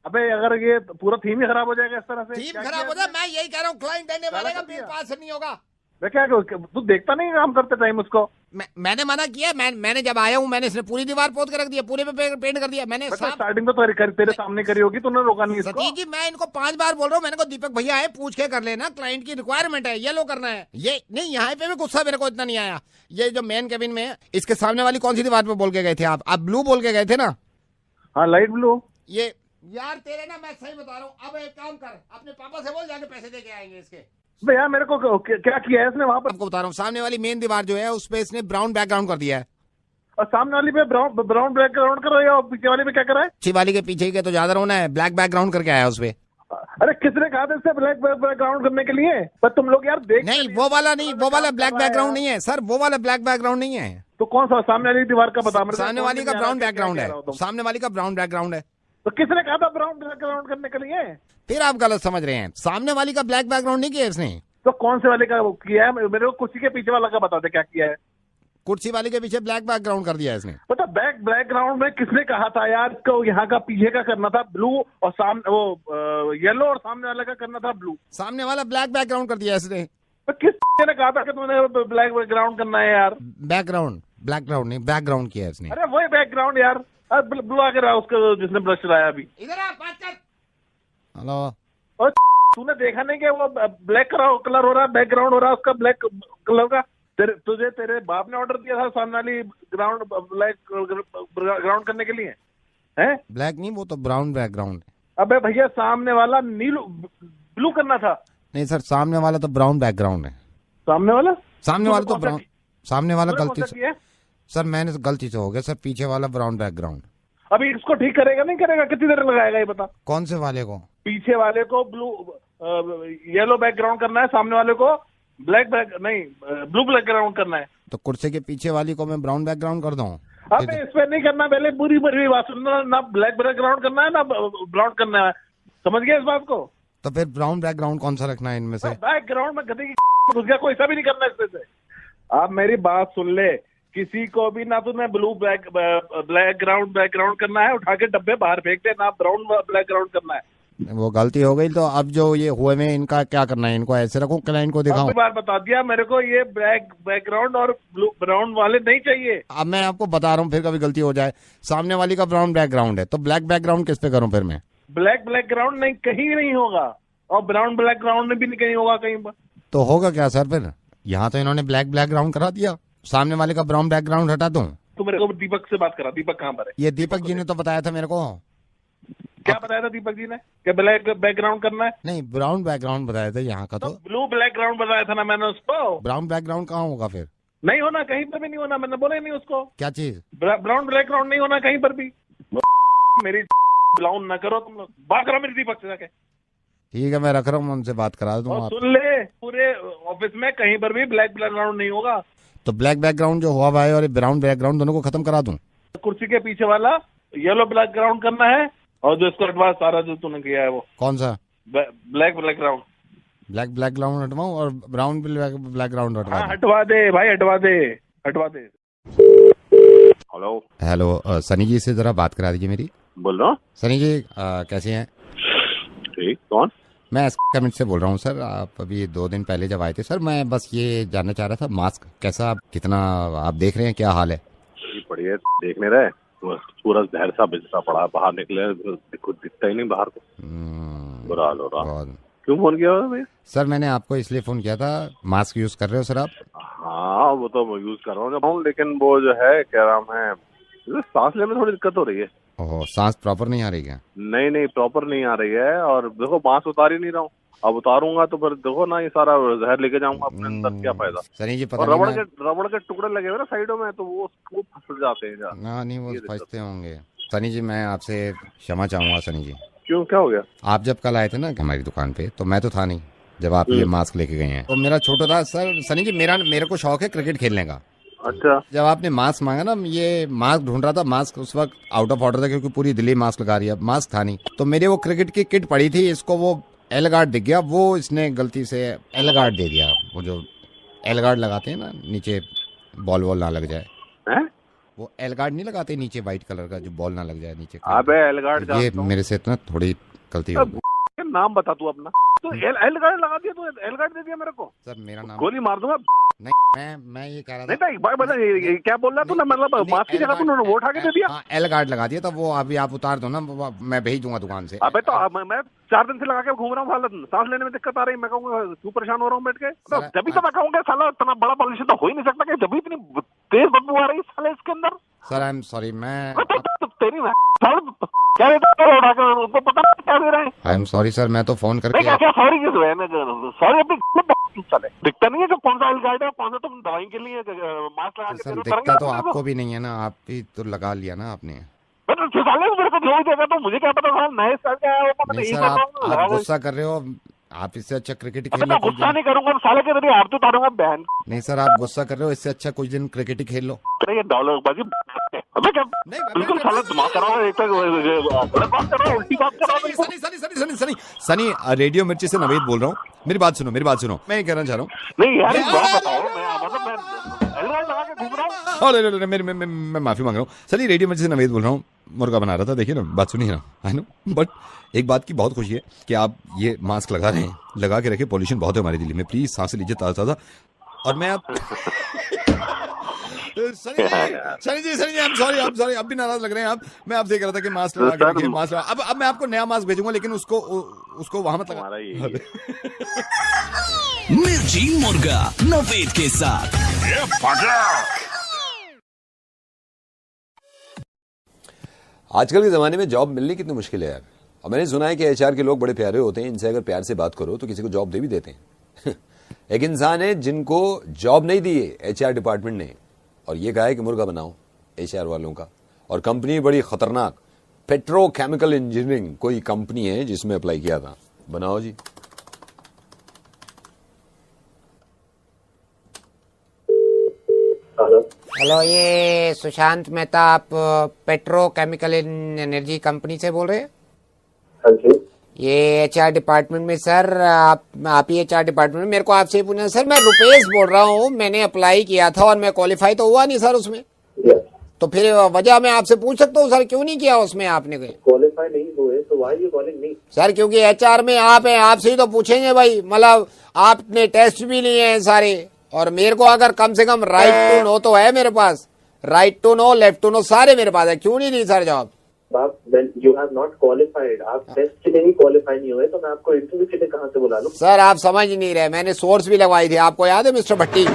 अबे अगर ये पूरा थीम ही खराब हो जाएगा इस तरह से। थीम खराब हो जाए, मैं यही कह रहा हूँ, क्लाइंट देने वाले का बिल पास नहीं होगा। मैं क्या तू देखता नहीं काम करते टाइम उसको? मैंने मना किया, मैंने जब आया हूँ मैंने इसने पूरी दीवार पोत के रख दिया, पूरे पे पेंट कर दिया मैंने। स्टार्टिंग तो तेरे सामने करी होगी, तूने रोका नहीं इसको। सतीश जी मैं इनको 5 बार बोल रहा हूँ, मैंने को दीपक भैया है पूछ के कर लेना, क्लाइंट की रिक्वायरमेंट है, येलो करना है। ये नहीं, यहाँ पे भी गुस्सा मेरे को इतना नहीं आया। ये जो मेन कैबिन में है, इसके सामने वाली कौन सी दीवार पे बोल के गए थे आप ब्लू बोल के गए थे ना? हाँ लाइट ब्लू। ये यार तेरे ना, मैं सही बता रहा हूँ, अब एक काम कर, अपने पापा से बोल, जाके पैसे दे के आएंगे इसके। भैया मेरे को क्या किया है इसने वहाँ पर? आपको बता रहा हूँ, सामने वाली मेन दीवार जो है उस पे इसने ब्राउन बैकग्राउंड कर दिया है। और सामने वाली पे ब्राउन बैकग्राउंड कर रहा है, और पीछे वाली पे क्या कर रहा है? पीछे वाली के पीछे के तो ज्यादा रोना है, ब्लैक बैकग्राउंड करके आया उस पे। अरे किसने कहा था इससे ब्लैक बैकग्राउंड करने के लिए? पर तुम लोग यार देख नहीं, वो वाला नहीं, वो वाला ब्लैक बैकग्राउंड नहीं है सर, वो वाला ब्लैक बैकग्राउंड नहीं है। तो कौन सा सामने वाली दीवार का बता? सामने वाली का ब्राउन बैकग्राउंड है, सामने वाली का ब्राउन बैकग्राउंड है। तो किसने कहा था ब्राउन बैकग्राउंड करने के लिए? फिर आप गलत समझ रहे हैं, सामने वाली का ब्लैक बैकग्राउंड नहीं किया इसने। तो कौन से वाले का किया है? मेरे को कुर्सी के पीछे वाला का बता दे क्या किया है। कुर्सी वाले के पीछे ब्लैक बैकग्राउंड कर दिया इसने। पता बैकग्राउंड में किसने कहा था यार इसको? यहाँ का पीछे का करना था ब्लू, और सामने वो येलो, और सामने वाले का करना था ब्लू। सामने वाला ब्लैक बैकग्राउंड कर दिया इसने। तो किस ने कहा था कि तुमने ब्लैक बैकग्राउंड करना है यार? बैकग्राउंड, बैकग्राउंड नहीं, बैकग्राउंड किया इसने। अरे वही बैकग्राउंड यार, ब्लू आके रहा उसका जिसने ब्रश चलाया अभी। इधर आ, बात कर। हेलो, और तूने देखा नहीं कि वो ब्लैक कलर हो रहा है, बैकग्राउंड हो रहा है उसका ब्लैक कलर का? तुझे तेरे बाप ने ऑर्डर दिया था सामने वाली ग्राउंड ब्लैक ग्राउंड करने के लिए? है ब्लैक नहीं, वो तो ब्राउन बैकग्राउंड है। अबे भैया सामने वाला नीलू ब्लू करना था। नहीं सर, सामने वाला तो ब्राउन बैकग्राउंड है। सामने वाला तो ब्राउन, सामने वाला गलती से सर, मैंने तो गलती से हो गया सर, पीछे वाला ब्राउन बैकग्राउंड। अभी इसको ठीक करेगा नहीं करेगा? कितनी देर लगाएगा ये बता? कौन से वाले को? पीछे वाले को ब्लू येलो बैकग्राउंड करना है, सामने वाले को ब्लैक ब्लू बैकग्राउंड करना है। तो कुर्सी के पीछे वाली को मैं ब्राउन बैकग्राउंड कर दूं? अबे इस पे नहीं करना, पहले पूरी बात सुनना, ना ब्लैक बैकग्राउंड करना है ना ब्राउन करना है, समझ गया इस बात को? तो फिर ब्राउन बैकग्राउंड कौन सा रखना है इनमें से? बैकग्राउंड में गधे की घुस गया, कोई सा भी नहीं करना इसमें से। आप मेरी बात सुन ले, किसी को भी ना तुम्हें ब्लू बैकग्राउंड करना है, उठा के डब्बे बाहर फेंक दे, ना ब्राउन बैकग्राउंड करना है। वो गलती हो गई, तो अब जो ये हुए में इनका क्या करना है? इनको ऐसे रखो, क्लाइंट को दिखाऊं? बार बता दिया मेरे को, ये ब्लैक बैकग्राउंड और ब्लू ब्राउन वाले नहीं चाहिए। अब मैं आपको बता रहा हूँ, फिर कभी गलती हो जाए। सामने वाली का ब्राउन बैकग्राउंड है, तो ब्लैक बैकग्राउंड किस पे करूँ फिर मैं? ब्लैक बैकग्राउंड नहीं, कहीं नहीं होगा, और ब्राउन बैकग्राउंड में भी नहीं कहीं होगा कहीं पर। तो होगा क्या सर फिर? यहाँ तो इन्होंने ब्लैक बैकग्राउंड करा दिया, सामने वाले का ब्राउन बैकग्राउंड हटा दूं? तो मेरे को दीपक से बात करा। दीपक कहाँ पर है? ये दीपक जी ने तो बताया था मेरे को। क्या बताया था दीपक जी ने? क्या ब्लैक बैकग्राउंड करना है? नहीं, ब्राउन बैकग्राउंड बताया था यहाँ का। तो ब्लू बैकग्राउंड बताया था ना मैंने उसको। ब्राउन बैकग्राउंड कहाँ होगा फिर? नहीं होना, कहीं पर भी नहीं होना, मैंने बोला ही नहीं उसको। क्या चीज? ब्राउन बैकग्राउंड नहीं होना कहीं पर भी। मेरी ब्राउन ना करो तुम लोग, बात करो मेरी दीपक से जाके। ठीक है, मैं रख रहा हूँ, उनसे बात करा दूंगा। और सुन ले, पूरे ऑफिस में कहीं पर भी ब्लैक बैकग्राउंड नहीं होगा। तो ब्लैक बैकग्राउंड जो हुआ भाई और ब्राउन बैकग्राउंड दोनों को खत्म करा दूं? कुर्सी के पीछे वाला येलो बैकग्राउंड करना है, और जो इसको हटवा सारा जो तूने किया है वो। कौन सा? Black background. ब्लैक बैकग्राउंड हटवाऊं और ब्राउन बैकग्राउंड हटवा दूं? हटवा दे भाई, हटवा दे, हटवा दे। हेलो हेलो, सनी जी से जरा बात करा दीजिए मेरी। बोल रहा हूँ। सनी जी कैसे हैं? ठीक, कौन? मैं कमेंट से बोल रहा हूँ सर। आप अभी 2 दिन पहले जब आए थे सर, मैं बस ये जानना चाह रहा था, मास्क कैसा, कितना आप देख रहे हैं, क्या हाल है? बढ़िया, देख नहीं रहे, सूरज जहर सा बिजता पड़ा, बाहर निकले कुछ दिखता ही नहीं बाहर को, बुरा हाल हो रहा। क्यों फोन किया भाई? सर मैंने आपको इसलिए फोन किया था, मास्क यूज कर रहे हो सर आप? हाँ वो तो यूज कर रहा हूँ, लेकिन वो जो है क्या नाम है, सांस लेने में थोड़ी दिक्कत हो रही है। ओह, सांस प्रॉपर नहीं आ रही क्या? नहीं प्रॉपर नहीं आ रही है, और देखो मास्क उतार ही नहीं रहा हूँ। अब उतारूंगा तो फिर देखो ना, ये सारा जहर लेके जाऊंगा अपने अंदर, क्या फायदा? सनी जी पता और नहीं रबड़ के टुकड़े लगे हुए ना साइडों में, तो वो फंस जाते हैं। ना नहीं, वो फंसते होंगे। सनी जी मैं आपसे क्षमा चाहूंगा सनी जी। क्यों, क्या हो गया? आप जब कल आए थे ना हमारी दुकान पे, तो मैं तो था नहीं जब आप ये मास्क लेके गए हैं। तो मेरा छोटा था सर। सनी जी मेरे को शौक है क्रिकेट खेलने का। अच्छा। जब आपने मास्क मांगा ना, ये मास्क ढूंढ रहा था, मास्क उस वक्त आउट ऑफ ऑर्डर था क्योंकि पूरी दिल्ली मास्क लगा रही है, मास्क था नहीं। तो मेरे वो क्रिकेट की किट पड़ी थी, इसको वो एल गार्ड दिख गया, वो इसने गलती से एल गार्ड दे दिया। वो जो एल गार्ड लगाते हैं ना नीचे, बॉल ना लग जाए है? वो एल गार्ड नहीं लगाते नीचे, व्हाइट कलर का, जो बॉल ना लग जाए नीचे। अबे एल गार्ड, ये मेरे से इतना थोड़ी गलती हो गई। नाम बता तू अपना। तो एल गार्ड लगा दिया, तो एल गार्ड दे दिया मेरे को। सर मेरा नाम, गोली मार दूंगा। नहीं मैं ये कह रहा था। नहीं भाई, मतलब क्या बोल रहा तू? मतलब मास्क की जगह तूने वो उठा के दे दिया। एल गार्ड लगा दिया था, वो अभी आप उतार दो ना, मैं भेज दूंगा दुकान से। अबे तो मैं 4 दिन से लगा के घूम रहा हूँ, हालत सांस लेने में दिक्कत आ रही है। मैं कहूँगा तू परेशान हो रहा हूँ बैठ के, तो जब तो मैं कहूँगा साला इतना बड़ा पॉल्यूशन तो हो ही नहीं सकता कि जब इतनी तेज बदबू आ रही है साले इसके अंदर। सर आई एम सॉरी, मैं तेरी क्या पता नहीं क्या दे रहे हैं। आई एम सॉरी सर, मैं तो फोन करके सॉरी क्यों है? सॉरी अपनी चले, दिखता नहीं है कि कौन सा एल गार्ड है, कौन सा तुम दवाई के लिए मास्क लगा के। सर दिखता तो आपको भी नहीं है ना, आप भी तो लगा लिया ना आपने। मेरे को जो ही देगा तो मुझे क्या पता, नए साल का है वो। नहीं सर, आप गुस्सा कर रहे हो, आप इससे अच्छा क्रिकेट खेल लो। गुस्सा नहीं करूंगा, साले के तेरी आरती उतारूंगा बहन। नहीं सर, आप गुस्सा कर रहे हो, इससे अच्छा कुछ दिन क्रिकेट ही खेल लो। ये डॉलर बाजी बिल्कुल साला दिमाग खराब है। उल्टी बात कर रहा हूँ। सनी रेडियो मिर्ची से नवेद बोल रहा हूँ, मेरी बात सुनो, मैं ये कहना चाह रहा हूँ। नहीं यार बताओ, मैं माफी मांग रहा हूँ सनी, रेडियो मिर्ची से नवेद बोल रहा हूँ, मुर्गा बना रहा था। देखिए ना, बात सुनिए ना, आई नो, बट एक बात की बहुत खुशी है कि आप ये मास्क लगा रहे हैं, लगा के रखे। पॉल्यूशन बहुत है हमारी दिल्ली में, प्लीज सांस लीजिए ताज़ा। और मैं आप सनी जी आई एम सॉरी, अब भी नाराज लग रहे हैं आप। मैं आपसे कह रहा था कि मास्क लगा के रखिए, मास्क लगा। अब मैं आपको नया मास्क भेजूंगा, लेकिन उसको वहां मत लगा। मिर्ची मुर्गा नवेद के साथ। आजकल के ज़माने में जॉब मिलनी कितनी मुश्किल है यार। और मैंने सुना है कि एचआर के लोग बड़े प्यारे होते हैं, इनसे अगर प्यार से बात करो तो किसी को जॉब दे भी देते हैं। एक इंसान है जिनको जॉब नहीं दी है एचआर डिपार्टमेंट ने, और ये कहा है कि मुर्गा बनाओ एचआर वालों का। और कंपनी बड़ी खतरनाक, पेट्रोकेमिकल इंजीनियरिंग कोई कंपनी है जिसमें अप्लाई किया था। बनाओ जी। हेलो, ये सुशांत मेहता, आप पेट्रोकेमिकल एनर्जी कंपनी से बोल रहे हैं? हाँ जी। ये एचआर डिपार्टमेंट में सर, आप ही एचआर डिपार्टमेंट में। मेरे को आपसे पूछना सर, मैं रुपेश बोल रहा हूँ, मैंने अप्लाई किया था और मैं क्वालिफाई तो हुआ नहीं सर उसमें। तो फिर वजह मैं आपसे पूछ सकता हूँ सर, क्यों नहीं किया उसमें आपने? क्वालिफाई नहीं हुए तो why you calling me? Sir क्योंकि HR में आप हैं, आपसे ही तो पूछेंगे भाई, मतलब आपने टेस्ट भी लिए हैं सारे, और मेरे को अगर कम से कम राइट टू नो तो है मेरे पास, right to know, left to know सारे मेरे पास है, क्यों नहीं दी सर जॉब? आप यू हैव नॉट क्वालिफाइड, आप टेस्ट के लिए ही क्वालिफाई नहीं हुए तो मैं आपको इंटरव्यू के लिए कहाँ से बुला लूं? सर आप समझ नहीं रहे, मैंने सोर्स भी लगवाई थी, आपको याद है मिस्टर भट्टी?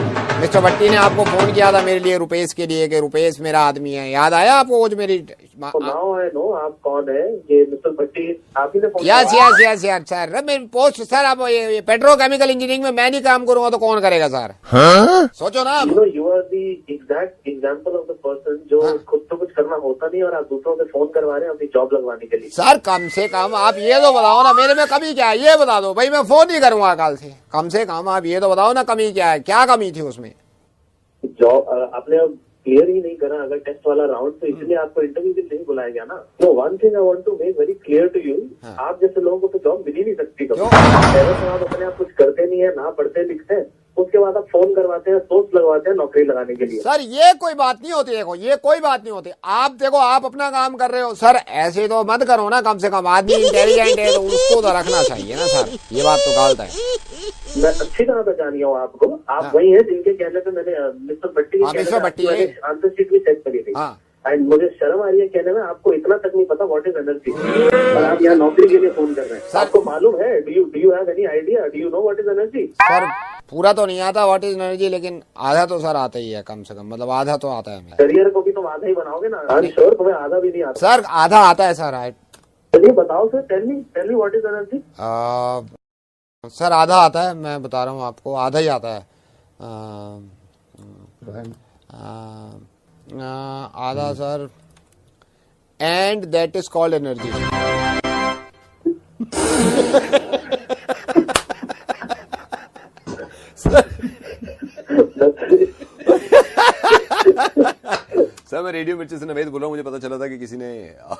मिस्टर भट्टी ने आपको फोन किया था मेरे लिए रुपेश के लिए कि रुपेश मेरा आदमी है, याद आया आपको? वो जो मेरी नाउ आई नो आप कौन है, ये मिस्टर भट्टी आप ही ने फोन किया? यस सर, मेरी पोस्ट सर, आप ये पेट्रोकेमिकल इंजीनियरिंग में मैं नहीं काम करूंगा तो कौन करेगा सर? सोचो ना, you are the exact example of the person जो खुद तो कुछ करना होता नहीं और आप दूसरों से फोन करवा रहे हैं अपनी जॉब लगवाने के लिए। सर कम से कम आप ये तो बताओ ना, मेरे में कमी क्या है ये बता दो भाई, मैं फोन नहीं करूंगा कल से। कम से कम आप ये तो बताओ ना कमी क्या है, क्या कमी थी उसमें? जॉब आपने अब क्लियर ही नहीं करा अगर टेस्ट वाला राउंड, तो इसलिए आपको इंटरव्यू के लिए नहीं बुलाया गया ना। तो one thing I want to make very clear to you, आप जैसे लोगों को तो जॉब मिल ही नहीं सकती कभी। पहले तो आप अपने आप कुछ करते नहीं है, ना पढ़ते लिखते हैं, उसके बाद आप फोन करवाते हैं, सोर्स लगवाते हैं नौकरी लगाने के लिए। सर ये कोई बात नहीं होती, देखो ये कोई बात नहीं होती। आप देखो आप अपना काम कर रहे हो सर, ऐसे तो मत करो ना, कम से कम आदमी इंटेलिजेंट है तो उसको तो रखना चाहिए ना सर, ये बात तो गलत है। मैं अच्छी तरह पहचानी हूँ आपको, आप वही है जिनके कहने पे मैंने मिस्टर भट्टी के आंसर शीट भी चेक करी थी। एंड मुझे शर्म आ रही है कहने में, आपको इतना तक नहीं पता व्हाट इज एनर्जी, और आप यहाँ नौकरी के लिए फोन कर रहे हैं। आपको मालूम है, do you have any idea, do you know what is energy? Sir पूरा तो नहीं आता व्हाट इज एनर्जी, लेकिन आधा तो सर आता ही है, कम से कम मतलब आधा तो आता है। करियर को भी तुम आधा ही बनाओगे ना? आई एम श्योर तुम्हें आधा भी नहीं आता। सर आधा आता है सर। चलिए बताओ sir, tell me what is energy. Sir आधा आता है, मैं बता रहा हूँ आपको, आधा ही आता है। आधा sir, and that is called energy. Sir मैं रेडियो मिर्ची से नवेद बोल रहा हूँ, मुझे पता चला था कि किसी ने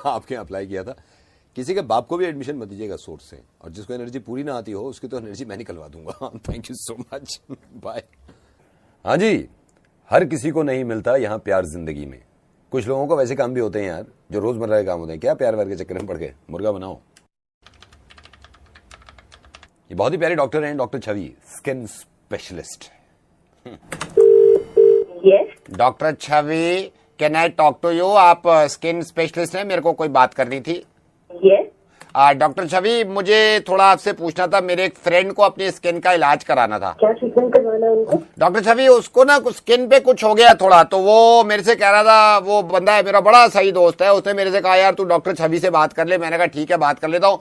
आपके यहाँ अप्लाई किया था। किसी के बाप को भी एडमिशन मत दीजिएगा सोर्स से, और जिसको एनर्जी पूरी ना आती हो उसकी तो एनर्जी मैं निकलवा दूंगा। Thank you so much, bye. हाँ जी, हर किसी को नहीं मिलता यहाँ प्यार जिंदगी में। कुछ लोगों को वैसे काम भी होते हैं यार जो रोजमर्रा के काम होते हैं, क्या प्यार व्यार के चक्कर में पड़ गए मुर्गा बनाओ। ये बहुत ही प्यारे डॉक्टर हैं, doctor Chhavi, skin specialist. Doctor Chhavi, can I talk to you? आप स्किन स्पेशलिस्ट हैं, मेरे को कोई बात करनी थी। डॉक्टर छवि, मुझे थोड़ा आपसे पूछना था, मेरे एक फ्रेंड को अपनी स्किन का इलाज कराना था। क्या ट्रीटमेंट करवाना है उनको? डॉक्टर छवि, उसको ना स्किन पे कुछ हो गया थोड़ा, तो वो मेरे से कह रहा था, वो बंदा है मेरा बड़ा सही दोस्त है, उसने मेरे से कहा यार तू डॉक्टर छवि से बात कर ले। मैंने कहा ठीक है बात कर लेता हूँ।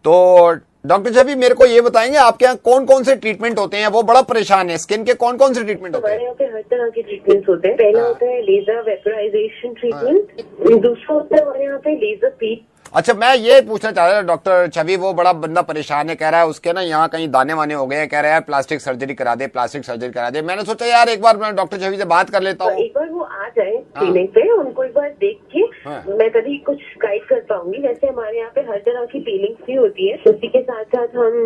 तो डॉक्टर छवि मेरे को ये बताएंगे आपके यहाँ कौन कौन से ट्रीटमेंट होते हैं? वो बड़ा परेशान है, स्किन के कौन कौन से ट्रीटमेंट होते हैं? हमारे यहाँ पे हर तरह के ट्रीटमेंट्स होते हैं। पहला होता है लेजर वेपराइजेशन ट्रीटमेंट, दूसरा होता है हमारे यहाँ पे लेजर पीक। अच्छा, मैं ये पूछना चाह रहा था डॉक्टर छवि, वो बड़ा बंदा परेशान है, कह रहा है उसके ना यहाँ कहीं दाने वाने हो गए हैं, कह रहा है प्लास्टिक सर्जरी करा दे, प्लास्टिक सर्जरी करा दे। मैंने सोचा यार एक बार मैं डॉक्टर छवि से बात कर लेता हूँ। एक बार वो आ जाए क्लिनिक पे, उनको एक बार देख के मैं कभी कुछ गाइड कर पाऊंगी। वैसे हमारे यहाँ पे हर तरह की पीलिंग्स भी होती है, उसी के साथ साथ हम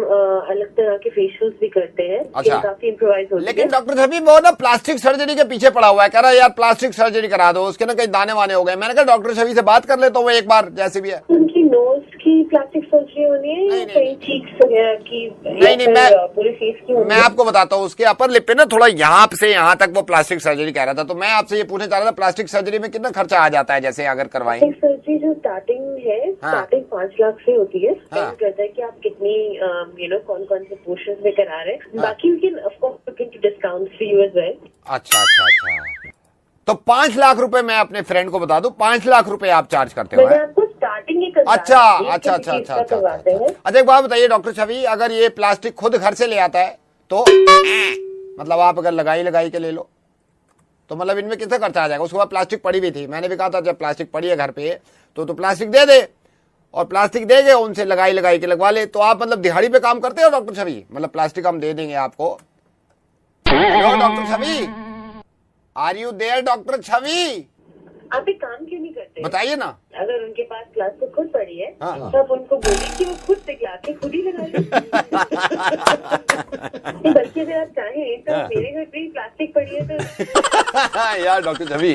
अलग तरह के फेशियल्स भी करते हैं। अच्छा, काफी इम्प्रोवाइज होती है। लेकिन डॉक्टर छवि वो ना प्लास्टिक सर्जरी के पीछे पड़ा हुआ है, कह रहा है यार प्लास्टिक सर्जरी करा दो, उसके ना कहीं दाने वाने हो गए। मैंने कहा डॉक्टर छवि से बात कर लेता हूँ एक बार, जैसे भी है। उनकी नोज की प्लास्टिक सर्जरी होनी है या कहीं चीक्स वगैरह की? नहीं, पूरे फेस की? मैं आपको बताता हूँ, उसके अपर लिप पे ना थोड़ा यहाँ से यहाँ तक वो प्लास्टिक सर्जरी कह रहा था। तो मैं आपसे ये पूछना चाह रहा था, प्लास्टिक सर्जरी में कितना खर्चा आ जाता है जैसे अगर करवाएं? सर्जरी जो स्टार्टिंग है, स्टार्टिंग 5 लाख से होती है। डिपेंड करता है कि आप कितनी कौन कौन से पोर्शंस में करा रहे हैं। बाकी we can of course look into discounts for you as well. अच्छा, तो 5 लाख रुपए मैं अपने फ्रेंड को बता दूं, 5 लाख रुपए आप चार्ज करते हो? आपको स्टार्टिंग ही अच्छा, एक बात बताइए डॉक्टर छवि, अगर ये प्लास्टिक खुद घर से ले आता है तो मतलब आप अगर लगाई के ले लो तो मतलब इनमें कितना खर्चा आ जाएगा? उसके बाद प्लास्टिक पड़ी भी थी, मैंने भी कहा था जब प्लास्टिक पड़ी है घर पे तो प्लास्टिक दे दे, और प्लास्टिक दे गए उनसे लगाई के लगवा ले। तो आप मतलब दिहाड़ी पे काम करते हो डॉक्टर छवि? मतलब प्लास्टिक हम दे देंगे आपको। Doctor Chhavi, are you there doctor Chhavi? आप एक काम क्यों नहीं करते? बताइए ना। अगर उनके पास प्लास्टिक खुद पड़ी है हाँ। तो आप उनको बोलिए कि वो खुद से ला के खुद ही लगा लें। बल्कि अगर आप चाहें तो मेरे घर पे ही प्लास्टिक पड़ी है तो यार डॉक्टर छवि,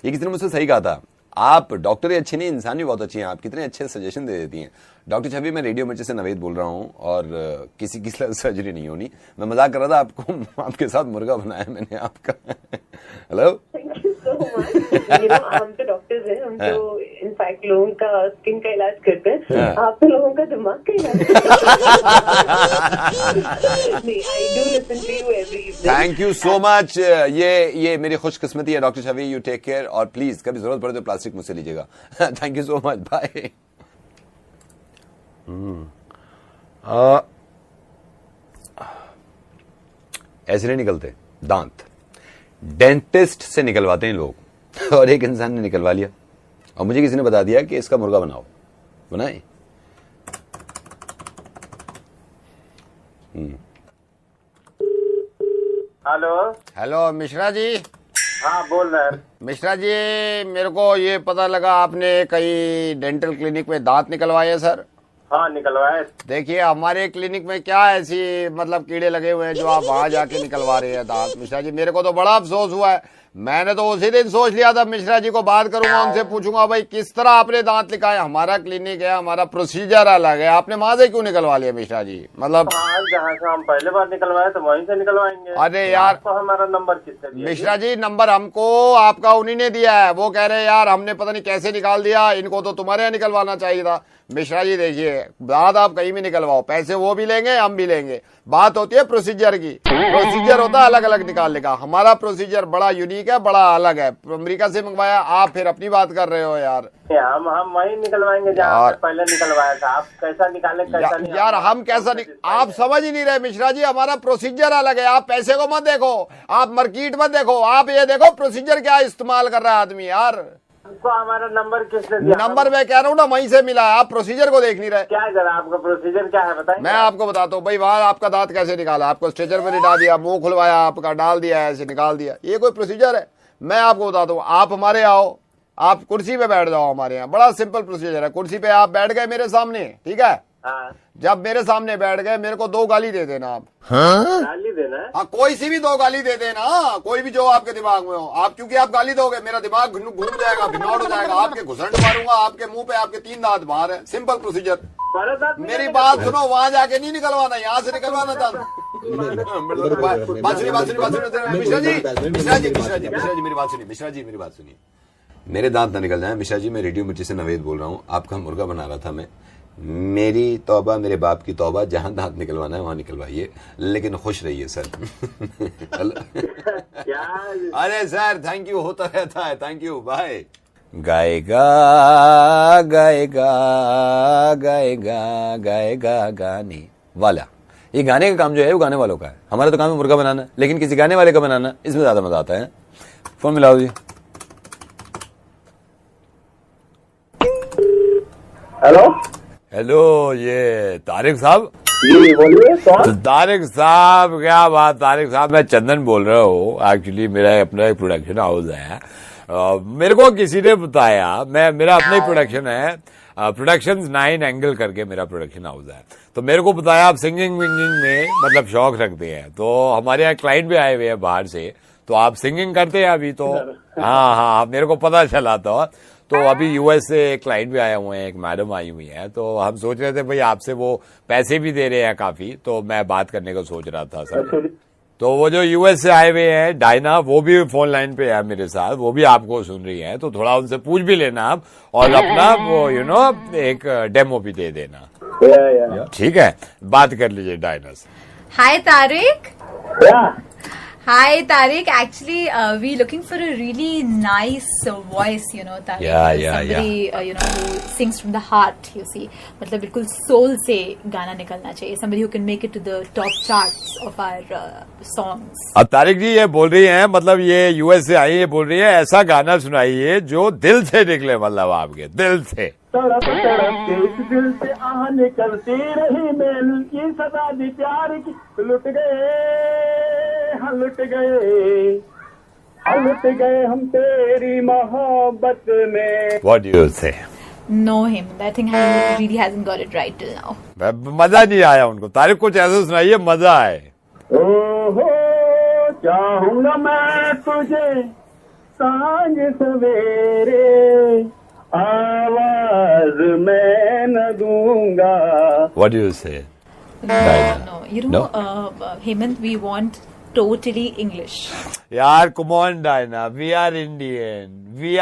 ये किसी ने मुझसे सही कहा था, आप डॉक्टर ही अच्छी नहीं, इंसान भी बहुत अच्छी हैं, आप कितने अच्छे सजेशन दे देती हैं। डॉक्टर छवि, मैं रेडियो मिर्ची से नवेद बोल रहा हूँ और किसी की सर्जरी नहीं होनी, मैं मजाक कर रहा था, आपको आपके साथ मुर्गा बनाया मैंने आपका। Hello, thank you so much. हम तो डॉक्टर्स हैं, हम तो इनफैक्ट लोगों का स्किन का इलाज करते हैं, आप तो लोगों का दिमाग का इलाज नहीं, I do listen to you every evening. Thank you so much. ये मेरी खुशकिस्मती है doctor Chhavi, you take care और प्लीज कभी जरूरत पड़े तो प्लास्टिक मुझसे लीजिएगा। Thank you so much, bye. ऐसे नहीं निकलते दांत, डेंटिस्ट से निकलवाते हैं लोग, और एक इंसान ने निकलवा लिया और मुझे किसी ने बता दिया कि इसका मुर्गा बनाओ। बनाए हेलो हेलो मिश्रा जी। हाँ बोल रहे हैं। मिश्रा जी, मेरे को ये पता लगा आपने कई डेंटल क्लिनिक में दांत निकलवाए हैं सर। हाँ निकलवाए। देखिए हमारे क्लिनिक में क्या ऐसी मतलब कीड़े लगे हुए हैं जो आप वहां जाके निकलवा रहे हैं दांत। मिश्रा जी, मेरे को तो बड़ा अफसोस हुआ है, मैंने तो उसी दिन सोच लिया था मिश्रा जी को बात करूंगा, उनसे पूछूंगा भाई किस तरह आपने दांत निकाले। हमारा क्लिनिक है, हमारा प्रोसीजर अलग है, आपने वहां से क्यों निकलवा लिया मिश्रा जी? मतलब हाँ, जहाँ से हम पहले बार निकलवाए तो वहीं से निकलवाएंगे। अरे यार, तो हमारा नंबर किसने दिया? मिश्रा जी, नंबर हमको आपका उन्हीं ने दिया है। वो कह रहे हैं यार हमने पता नहीं कैसे निकाल दिया, इनको तो तुम्हारे यहाँ निकलवाना चाहिए था। मिश्रा जी देखिए, दांत आप कहीं भी निकलवाओ, पैसे वो भी लेंगे हम भी लेंगे, बात होती है प्रोसीजर की। प्रोसीजर होता है अलग अलग निकालने का, हमारा प्रोसीजर बड़ा यूनिक है, बड़ा अलग है। अमेरिका से मंगवाया, आप फिर अपनी बात कर रहे हो यार। हम वहीं निकलवाएंगे जहाँ से पहले निकलवाया था। आप कैसा निकाले कैसा नहीं, यार हम कैसा आप समझ ही नहीं रहे मिश्रा जी, हमारा प्रोसीजर अलग है। आप पैसे को मत देखो, आप मार्केट मत देखो, आप ये देखो प्रोसीजर क्या इस्तेमाल कर रहा है आदमी। यार हमको हमारा नंबर किसने दिया? नंबर मैं कह रहा हूँ ना, वहीं से मिला है, आप प्रोसीजर को देख नहीं रहे। क्या जरा आपका प्रोसीजर क्या है बताएं? मैं आपको बताता हूँ भाई, वहां आपका दांत कैसे निकाला, आपको स्ट्रेचर पे लिटा दिया, मुंह खुलवाया आपका, डाल दिया, ऐसे निकाल दिया, ये कोई प्रोसीजर है? मैं आपको बताता हूँ, आप हमारे आओ, आप कुर्सी पे बैठ जाओ हमारे यहाँ, बड़ा सिंपल प्रोसीजर है। कुर्सी पे आप बैठ गए मेरे सामने, ठीक है? जब मेरे सामने बैठ गए, मेरे को 2 गाली दे देना आप। गाली देना? हाँ, कोई सी भी 2 गाली दे देना, कोई भी जो आपके दिमाग में हो। आप क्योंकि आप गाली दोगे मेरा दिमाग घूम जाएगा, भिनौट हो जाएगा, आपके घुसंड मारूंगा, आपके मुंह पे आपके 3 दांत बाहर है। Simple procedure. मेरी बात सुनो, वहां जाके नहीं निकलवाना, यहाँ से निकलवाना था। मिश्रा जी मेरी बात सुनिए, मिश्रा जी मेरी बात सुनिए, मेरे दांत ना निकल जाए। मिश्रा जी, मैं रेडियो मिर्ची से नवेद बोल रहा हूँ, आपका मुर्गा बना रहा था मैं। मेरी तौबा, मेरे बाप की तौबा, जहां दांत निकलवाना है वहां निकलवाइए, लेकिन खुश रहिए सर। अरे सर थैंक यू, होता रहता है, थैंक यू, बाय। गाएगा गाएगा गाएगा गाएगा गाने वाला, ये गाने का काम जो है वो गाने वालों का है। हमारा तो काम है मुर्गा बनाना, लेकिन किसी गाने वाले का बनाना, इसमें ज्यादा मजा आता है। फोन मिलाओ जी। हेलो हेलो, ये तारिक साहब? जी बोलिए। तो तारिक साहब, क्या बात तारिक साहब, मैं चंदन बोल रहा हूँ। एक्चुअली मेरा अपना एक प्रोडक्शन हाउस है, मेरे को किसी ने बताया, मेरा अपना ही प्रोडक्शन है, प्रोडक्शंस 9 एंगल करके मेरा प्रोडक्शन हाउस है। तो मेरे को बताया आप सिंगिंग विंगिंग में मतलब शौक रखते हैं, तो हमारे यहाँ क्लाइंट भी आए हुए हैं बाहर से, तो आप सिंगिंग करते हैं अभी? तो हाँ, मेरे को पता चला था। तो अभी यूएस से क्लाइंट भी आए हुए हैं, एक मैडम आई हुई है, तो हम सोच रहे थे भाई आपसे, वो पैसे भी दे रहे हैं काफी, तो मैं बात करने को सोच रहा था सर। तो वो जो यूएस से आए हुए हैं डायना, वो भी फोन लाइन पे है मेरे साथ, वो भी आपको सुन रही है, तो थोड़ा उनसे पूछ भी लेना आप, और अपना वो एक डेमो भी दे देना। ठीक है, बात कर लीजिए डायना से। हाय Tariq. Hi Tariq, actually we're looking for a really nice voice, Tariq. Somebody who sings from the heart, you see. मतलब बिल्कुल soul से गाना निकलना चाहिए. Somebody who can make it to the top charts of our songs. अब तारिक जी ये बोल रही हैं, मतलब ये यूएस से आई, ये बोल रही है ऐसा गाना सुनाइए जो दिल से निकले, मतलब आपके दिल से। तड़प तड़प के इस दिल से आह निकलती रही, मेल की सदा दी प्यार की, लुट गए हाँ लुट गए, उलट गए हम तेरी मोहब्बत में। What do you say? No, Hemant. I think he really hasn't got it right till now. मजा नहीं आया उनको। तारीख कुछ ऐसा सुनाइए मजा आए। ओहो चाहूंगा मैं तुझे सांझ सवेरे, आवाज मैं न दूंगा। What do you say? No. You know, Hemant, we want totally English. यार come on Diana, we are Indian. We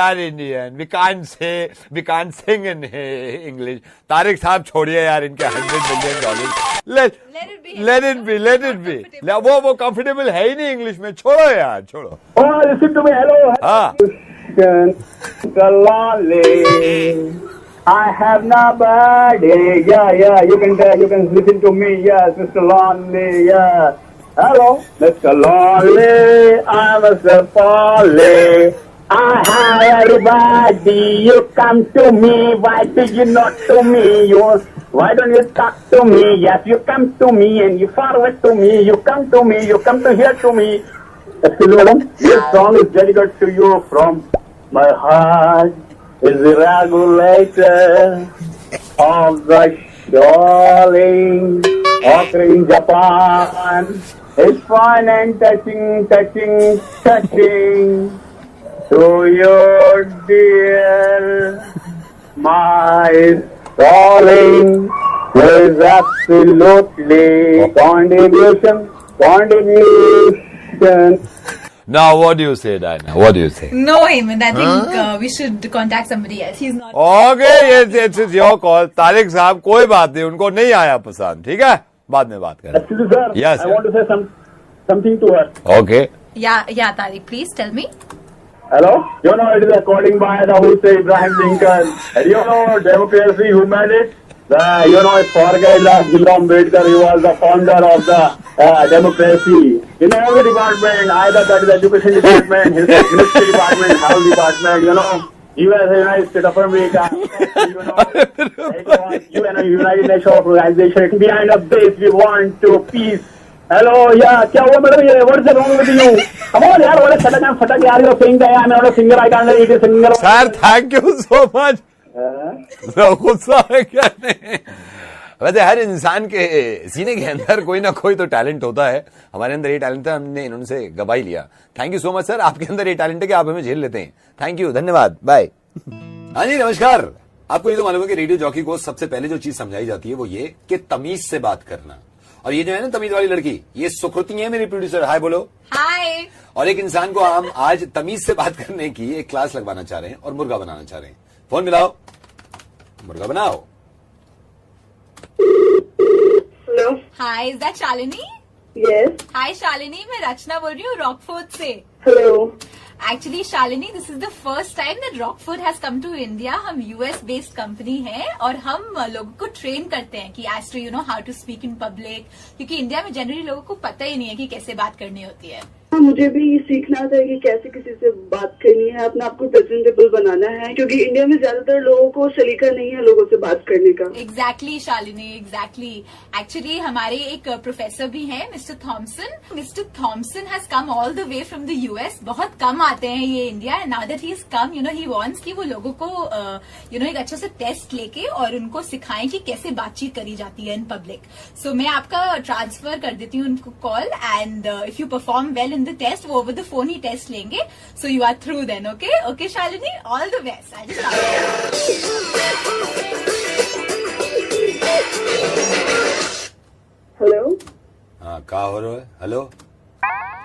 can't sing in English. Tariq साहब छोड़िए यार इनके $100 million. Let it be. वो कंफर्टेबल है ही नहीं इंग्लिश में, छोड़ो यार छोड़ो। Oh, listen to me, hello. हाँ। I have nobody. Yeah. You can listen to me. Yes, Mr. Lonely. Yeah. Hello, Mr. Lonely. I'm Mr. Polly. I have everybody. You come to me. Why did you not to me? Why don't you talk to me? Yes, you come to me and you forward to me. You come to me. You come to here to me. Excuse me, madam. This song is dedicated to you from my heart. Is the regulator of the shawling in Japan. It's fine and touching to your dear. My darling is absolutely contribution. Now what do you say Diana? What do you say? No, Hemant. I think we should contact somebody else. He's not. Okay, yes, it's your call. Tariq साहब कोई बात नहीं, उनको नहीं आया पसंद, ठीक है? बाद में बात करें। Excuse me, sir. Yes. I want to say something to her. Okay. Yeah, Tariq. Please tell me. Hello? You know, it is according by the who say Abraham Lincoln. And you know, democracy, who made it? It's forget that Bhimrao Ambedkar, he was the founder of the democracy. In every department, either that is education department, ministry department, health department, US, United States of America, United Nations Organization, behind of this, we want to peace. Hello, yeah, क्या हुआ madam? What is wrong with you? Come on, यार, वाले फटक यार, you're saying that I'm not a singer, I can't eat a singer. Sir, thank you so much. गुस्सा है क्या नहीं? वैसे हर इंसान के सीने के अंदर कोई ना कोई तो टैलेंट होता है। हमारे अंदर ये टैलेंट है, हमने इन्होंने गवा ही लिया। Thank you so much sir, आपके अंदर ये टैलेंट है कि आप हमें झेल लेते हैं। थैंक यू, धन्यवाद, बाय। हाँ जी, नमस्कार। आपको ये तो मालूम है कि रेडियो जॉकी को सबसे पहले जो चीज समझाई जाती है वो ये कि तमीज से बात करना। और ये जो है ना तमीज वाली लड़की, ये सुकृति है मेरी प्रोड्यूसर। हाय बोलो। हाय। और एक इंसान को हम आज तमीज से बात करने की एक क्लास लगवाना चाह रहे हैं और मुर्गा बनाना चाह रहे हैं। फोन मिलाओ, मुर्गा बनाओ। Hello, hi, is that Shalini? Yes. Hi Shalini, मैं रचना बोल रही हूँ रॉकफोर्ट से। Hello. Actually Shalini, this is the first time that Rockfort has come to India. हम यूएस बेस्ड कंपनी है और हम लोगों को ट्रेन करते हैं कि as to how to speak in public, क्योंकि इंडिया में जनरली लोगों को पता ही नहीं है कि कैसे बात करनी होती है। मुझे भी सीखना था कि कैसे किसी से बात करनी है, अपने आप को प्रेजेंटेबल बनाना है, क्योंकि इंडिया में ज्यादातर लोगों को सलीका नहीं है लोगों से बात करने का। Exactly Shalini, exactly. एक्चुअली हमारे एक प्रोफेसर भी हैं, mister Thomson. Mister Thomson has come all the way from the US. बहुत कम आते हैं ये India, and now that he is come, he wants कि वो लोगों को एक अच्छा सा टेस्ट लेके और उनको सिखाएं कि कैसे बातचीत करी जाती है इन पब्लिक। सो मैं आपका ट्रांसफर कर देती हूँ उनको call, and if you perform well in the test, वो ओवर द फोन ही टेस्ट लेंगे। So you are through then. Okay Shalini, all the best. Hello. हाँ, कहा हो रहा है? Hello,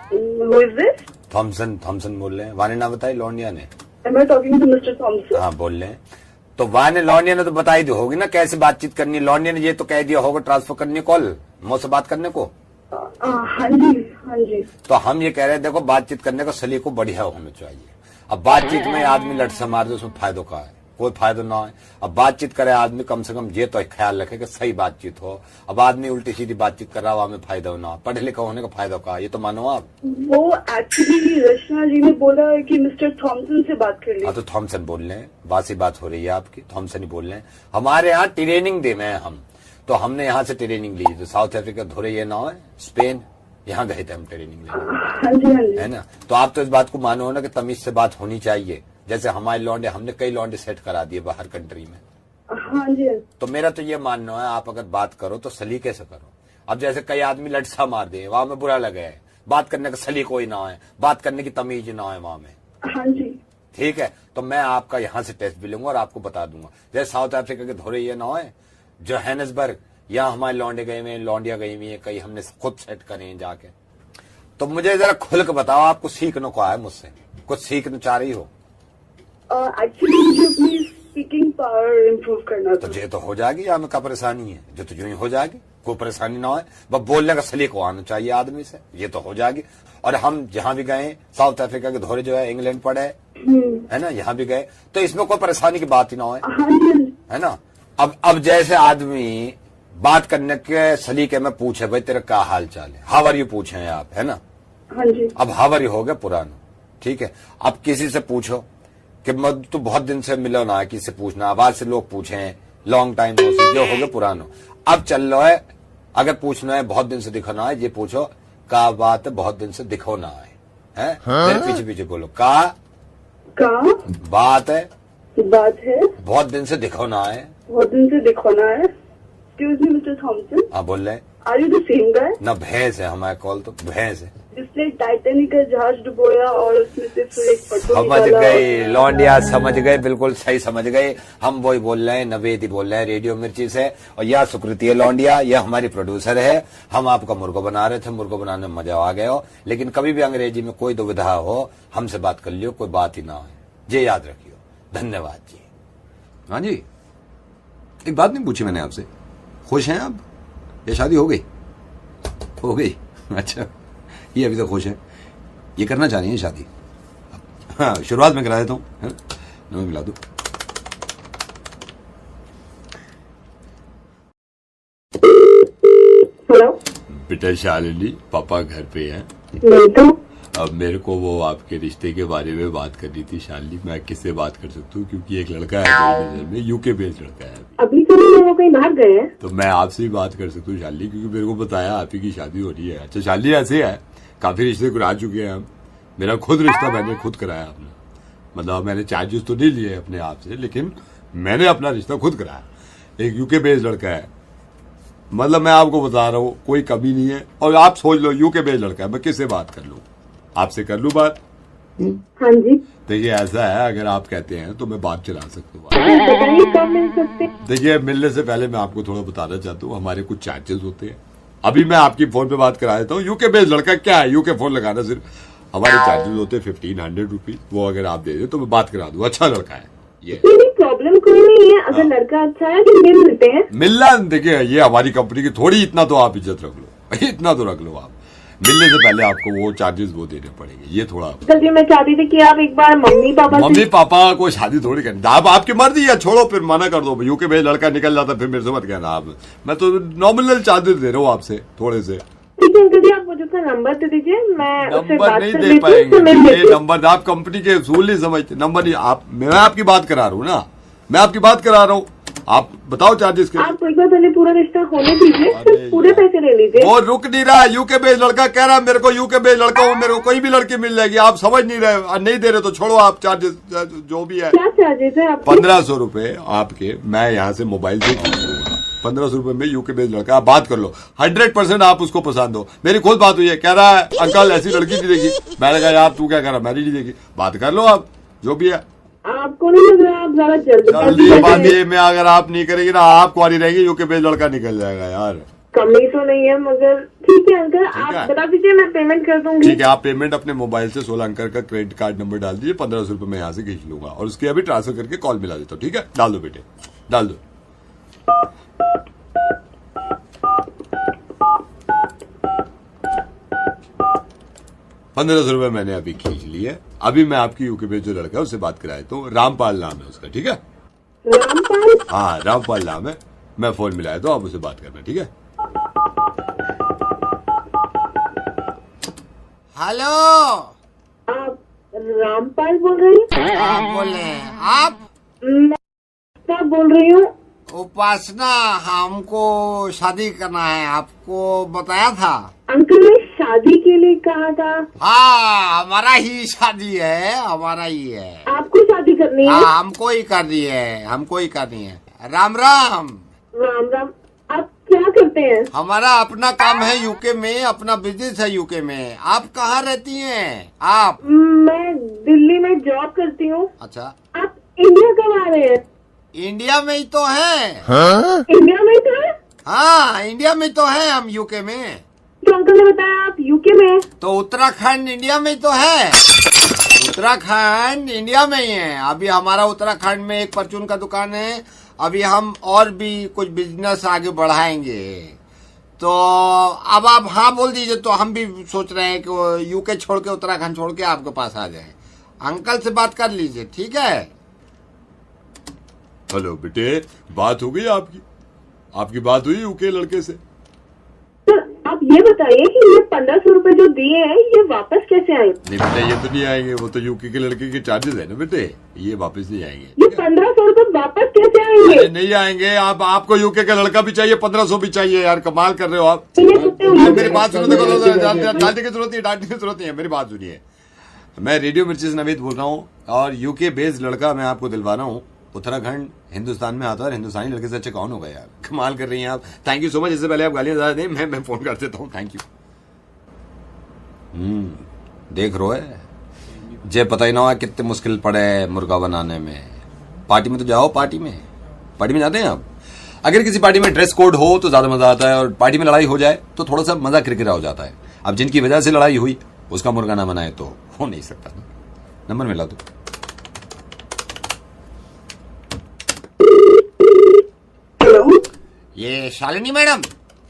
Who is this? Thomson बोल रहे हैं। वाने ना बताई, लौंडिया ने। Am I talking to Mr. Thompson? हाँ, बोल रहे हैं। तो वाने लौंडिया ने तो बताई दी होगी ना कैसे बातचीत करनी है। लौंडिया ने ये तो कह दिया होगा ट्रांसफर करनी कॉल मुझसे बात करने को। हाँ जी। तो हम ये कह रहे हैं, देखो बातचीत करने का सलीका बढ़िया होना चाहिए। अब बातचीत में आदमी लट से मार दे, उसमें फायदों का है, कोई फायदा ना है। अब बातचीत करे आदमी, कम से कम ये तो ख्याल रखे कि सही बातचीत हो। अब आदमी उल्टी सीधी बातचीत कर रहा हो, हमें फायदा ना हो। पढ़े लिखा होने का फायदा का, ये तो मानो आप। वो एक्चुअली रचना जी ने बोला है कि मिस्टर थॉमसन से बात कर ली। हाँ, तो थॉमसन बोल रहे हैं, बासी बात हो रही है आपकी। थॉमसन ही बोल रहे हैं। हमारे यहाँ ट्रेनिंग दे में हम, तो हमने यहाँ से ट्रेनिंग ली। तो साउथ अफ्रीका धोरे ये नाव है, स्पेन, यहाँ गए थे हम ट्रेनिंग लेने, हाँ जी हाँ जी। है ना। तो आप तो इस बात को मानो ना कि तमीज से बात होनी चाहिए। जैसे हमारे लौंडे, हमने कई लौंडे सेट करा दिए बाहर कंट्री में। हाँ जी। तो मेरा तो ये मानना है, आप अगर बात करो तो सलीके से करो। अब जैसे कई आदमी लटसा मार दे, वहां में बुरा लगे, बात करने का सलीका ही ना है, बात करने की तमीज ना है वहां में। हाँ जी। ठीक है, तो मैं आपका यहाँ से टेस्ट भी लूंगा और आपको बता दूंगा। जैसे साउथ अफ्रीका के धोरे ये ना है, जोहानिसबर्ग, यहाँ हमारे लौंडे गए हुए, लौंडिया गई हुई है, कई हमने खुद सेट करे हैं जाके। तो मुझे जरा खुल के बताओ, आपको सीखने को आया मुझसे, कुछ सीखना चाह रही हो? एक्चुअली मुझे अपनी स्पीकिंग पावर इम्प्रूव करना था। तो ये तो हो जाएगी, यहाँ में क्या परेशानी है, जो तो यूं ही हो जाएगी, कोई परेशानी ना हो। बस बोलने का सलीका आना चाहिए आदमी से, ये तो हो जाएगी। और हम जहाँ भी गए, साउथ अफ्रीका के धोरे जो है, इंग्लैंड पड़े है ना, यहाँ भी गए, तो इसमें कोई परेशानी की बात ही ना हो, है ना। अब जैसे आदमी बात करने के सलीके में पूछे, भाई तेरा क्या हाल चाल है, हाउ आर यू पूछे हैं आप, है ना। हाँ जी। अब हाउ आर यू हो गया पुराना, ठीक है। अब किसी से पूछो कि तू बहुत दिन से मिलो ना, किसी से पूछना, आवाज से लोग पूछे लॉन्ग टाइम हो, जो हो गया पुरानो। अब चल लो है, अगर पूछना है बहुत दिन से दिखो ना है, ये पूछो का बात है बहुत दिन से दिखो ना है, मेरे पीछे पीछे बोलो, का बात है बहुत दिन से दिखो ना है, बहुत दिन से दिखो ना है। एक्सक्यूज मी मिस्टर थॉमसन, हाँ बोल रहे, are you the same guy? ना भैंस है हमारे कॉल, तो भैंस है जिसने टाइटैनिक का जहाज डुबोया और उसमें से फिर एक पट्टू समझ निकाला। गए लौंडिया, समझ गए, बिल्कुल सही समझ गए। हम वही बोल रहे हैं, नवेद बोल रहे हैं रेडियो मिर्ची से। और यह सुकृति है लौंडिया, यह हमारी प्रोड्यूसर है। हम आपका मुर्गो बना रहे थे, मुर्गो बनाने में मजा आ गया हो। लेकिन कभी भी अंग्रेजी में कोई दुविधा हो, हमसे बात कर लियो, कोई बात ही ना हो, ये याद रखियो। धन्यवाद जी। हाँ जी, एक बात नहीं पूछी मैंने आपसे, खुश हैं आप? ये शादी हो गई? हो गई, अच्छा। ये अभी तो खुश है, ये करना चाह रही है शादी। हाँ, शुरुआत में करा देता हूँ, है ना, नमक मिला दो। हेलो बेटा शालिनी, पापा घर पे हैं? नहीं तो अब मेरे को वो आपके रिश्ते के बारे में बात करनी थी शालिनी। मैं किससे बात कर सकता हूँ, क्योंकि एक लड़का है मेरी नजर में, यूके बेस्ड लड़का है। अभी तो नहीं, वो कहीं बाहर गए हैं। तो मैं आपसे ही बात कर सकता हूँ शालिनी, क्योंकि मेरे को बताया आप ही की शादी हो रही है। अच्छा शालिनी, ऐसे है, काफी रिश्ते करा चुके हैं हम। मेरा खुद रिश्ता मैंने खुद कराया अपना, मतलब मैंने चार्जेस तो नहीं लिए अपने आप से, लेकिन मैंने अपना रिश्ता खुद कराया। एक यूके बेस्ड लड़का है, मतलब मैं आपको बता रहा हूँ, कोई कमी नहीं है। और आप सोच लो, यूके बेस्ड लड़का है, मैं किससे बात कर लूँ? आपसे कर लूँ बात? हाँ जी। देखिए ऐसा है, अगर आप कहते हैं तो मैं बात चला सकता हूँ। बताइए कब मिल सकते? देखिए, मिलने से पहले मैं आपको थोड़ा बताना चाहता हूँ, हमारे कुछ चार्जेस होते हैं। अभी मैं आपकी फोन पे बात करा देता हूँ। यूके बेस्ड लड़का क्या है, यूके फोन लगाना सिर्फ, हमारे चार्जेस होते हैं 1500 रुपीज। वो अगर आप दे दे तो मैं बात करा दूँ। अच्छा लड़का है ये, प्रॉब्लम कोई नहीं है। अगर लड़का अच्छा है तो मिल लेते हैं। मिलना, देखिए ये हमारी कंपनी की थोड़ी, इतना तो आप इज्जत रख लो, इतना तो रख लो आप। मिलने से पहले आपको वो चार्जेस वो देने पड़ेंगे, ये थोड़ा। जी मैं चाहती थी कि आप एक बार मम्मी पापा को शादी थोड़ी करनी, आप आपकी मर्जी है, छोड़ो फिर मना कर दो। यूके में लड़का निकल जाता फिर मेरे से मत कहना आप। मैं तो नॉमिनल चार्जेस दे रहा हूँ आपसे, थोड़े से। ठीक है अंकल जी, आप मुझे अपना नंबर दे दीजिए, मैं उससे बात नहीं कर दे लेती हूँ। पाएंगे ये नंबर, आप कंपनी के असूल नहीं समझते। नंबर नहीं, आप, मैं आपकी बात करा रहा हूँ ना, मैं आपकी बात करा रहा हूँ। आप बताओ चार्जेस के। आप एक बार पहले पूरा रिश्ता होने दीजिए, फिर पूरे पैसे ले लीजिए। वो रुक नहीं रहा, यूके बेस्ड लड़का कह रहा है मेरे को, यूके बेस्ड लड़का हूँ, मेरे को कोई भी लड़की मिल जाएगी। आप समझ नहीं रहे, नहीं दे रहे तो छोड़ो आप चार्जेस जो भी है। क्या चार्जेस है आपके? 1500 रुपए आपके, मैं यहाँ से मोबाइल से 1500 रुपए में यूके बेस्ड लड़का, आप बात कर लो। 100% आप उसको पसंद हो। मेरी खुद बात हुई है, कह रहा है अंकल ऐसी लड़की नहीं देखी। मैंने कहा यार तू क्या कर रहा, मैंने नहीं देखी। बात कर लो आप, जो भी है। आपको नहीं लग रहा आप ज्यादा जल्दीबाजी में अगर आप नहीं करेंगे ना, आप कुआरी रहेंगे, यूके बेस्ड लड़का निकल जाएगा यार। कमी तो नहीं है, मगर ठीक है अंकल, आप बता दीजिए, मैं पेमेंट कर दूंगी। ठीक है, आप पेमेंट अपने मोबाइल से 16 अंक का क्रेडिट कार्ड नंबर डाल दीजिए। 1500 रुपए मैं यहाँ से खींच लूंगा और उसके अभी ट्रांसफर करके कॉल मिला देता हूँ। ठीक है, डाल दो बेटे, डाल दो। ₹1500 मैंने अभी खींच लिए। अभी मैं आपकी यूके पे जो लड़का है उससे बात कराया तो रामपाल नाम है उसका। ठीक है, रामपाल? हाँ रामपाल नाम है। मैं फोन मिलाया तो आप उससे बात करना। ठीक है, हेलो, आप रामपाल बोल रहे हैं? आप बोल रहे हैं? आप? मैं बोल रही हूँ। उपासना, हमको शादी करना है, आपको बताया था। अंकल मैं शादी के लिए कहा था। हाँ, हमारा ही शादी है, हमारा ही है। आपको शादी करनी है? हाँ, हमको ही करनी है, हमको ही करनी है। राम राम। राम राम। आप क्या करते हैं? हमारा अपना काम है यूके में, अपना बिजनेस है यूके में। आप कहाँ रहती हैं? आप? मैं दिल्ली में जॉब करती हूँ। अच्छा। आप इंडिया कब आ रहे हैं? इंडिया में ही तो है। इंडिया में ही तो है? हाँ, इंडिया में तो है, हम यूके में। तो अंकल ने बताया आप यूके में हैं। तो उत्तराखंड इंडिया में ही तो है। उत्तराखंड इंडिया में ही है। अभी हमारा उत्तराखंड में एक परचून का दुकान है। अभी हम और भी कुछ बिजनेस आगे बढ़ाएंगे। तो अब आप हाँ बोल दीजिए, तो हम भी सोच रहे हैं कि यूके छोड़ के, उत्तराखंड छोड़ के आपके पास आ जाए। अंकल से बात कर लीजिए, ठीक है? हेलो बेटे, बात हो गई आपकी? आपकी बात हुई यूके लड़के से? तो आप ये बताइए कि ये 1500 रुपए जो दिए हैं ये वापस कैसे आए? नहीं बेटे, ये तो नहीं आएंगे। वो तो यूके के लड़के के चार्जेस है ना बेटे, ये वापस नहीं आएंगे। ये 1500 रुपए वापस कैसे आएंगे? नहीं आएंगे। आपको यूके का लड़का भी चाहिए, 1500 भी चाहिए। यार कमाल कर रहे हो आप। मेरी बात सुनो, देखो डांटने की जरूरत नहीं, डांटने की जरूरत नहीं है। मेरी बात सुनिए, मैं रेडियो मिर्ची से नवेद बोल रहा हूँ और यूके बेस्ड लड़का मैं आपको दिलवा रहा हूँ। उत्तराखंड हिंदुस्तान में आता है और हिंदुस्तानी लड़के से अच्छे कौन होगा यार? कमाल कर रही हैं आप। Thank you so much. इससे पहले आप गालियां ज्यादा दें, मैं फोन कर देता हूँ। Thank you. देख रो है जे पता ही ना हुआ कितने मुश्किल पड़े मुर्गा बनाने में। पार्टी में तो जाओ, पार्टी में जाते हैं आप। अगर किसी पार्टी में ड्रेस कोड हो तो ज्यादा मजा आता है, और पार्टी में लड़ाई हो जाए तो थोड़ा सा मजा किरकिरा हो जाता है। अब जिनकी वजह से लड़ाई हुई उसका मुर्गा ना बनाए तो हो नहीं सकता। नंबर मिला दो। ये शालिनी मैडम?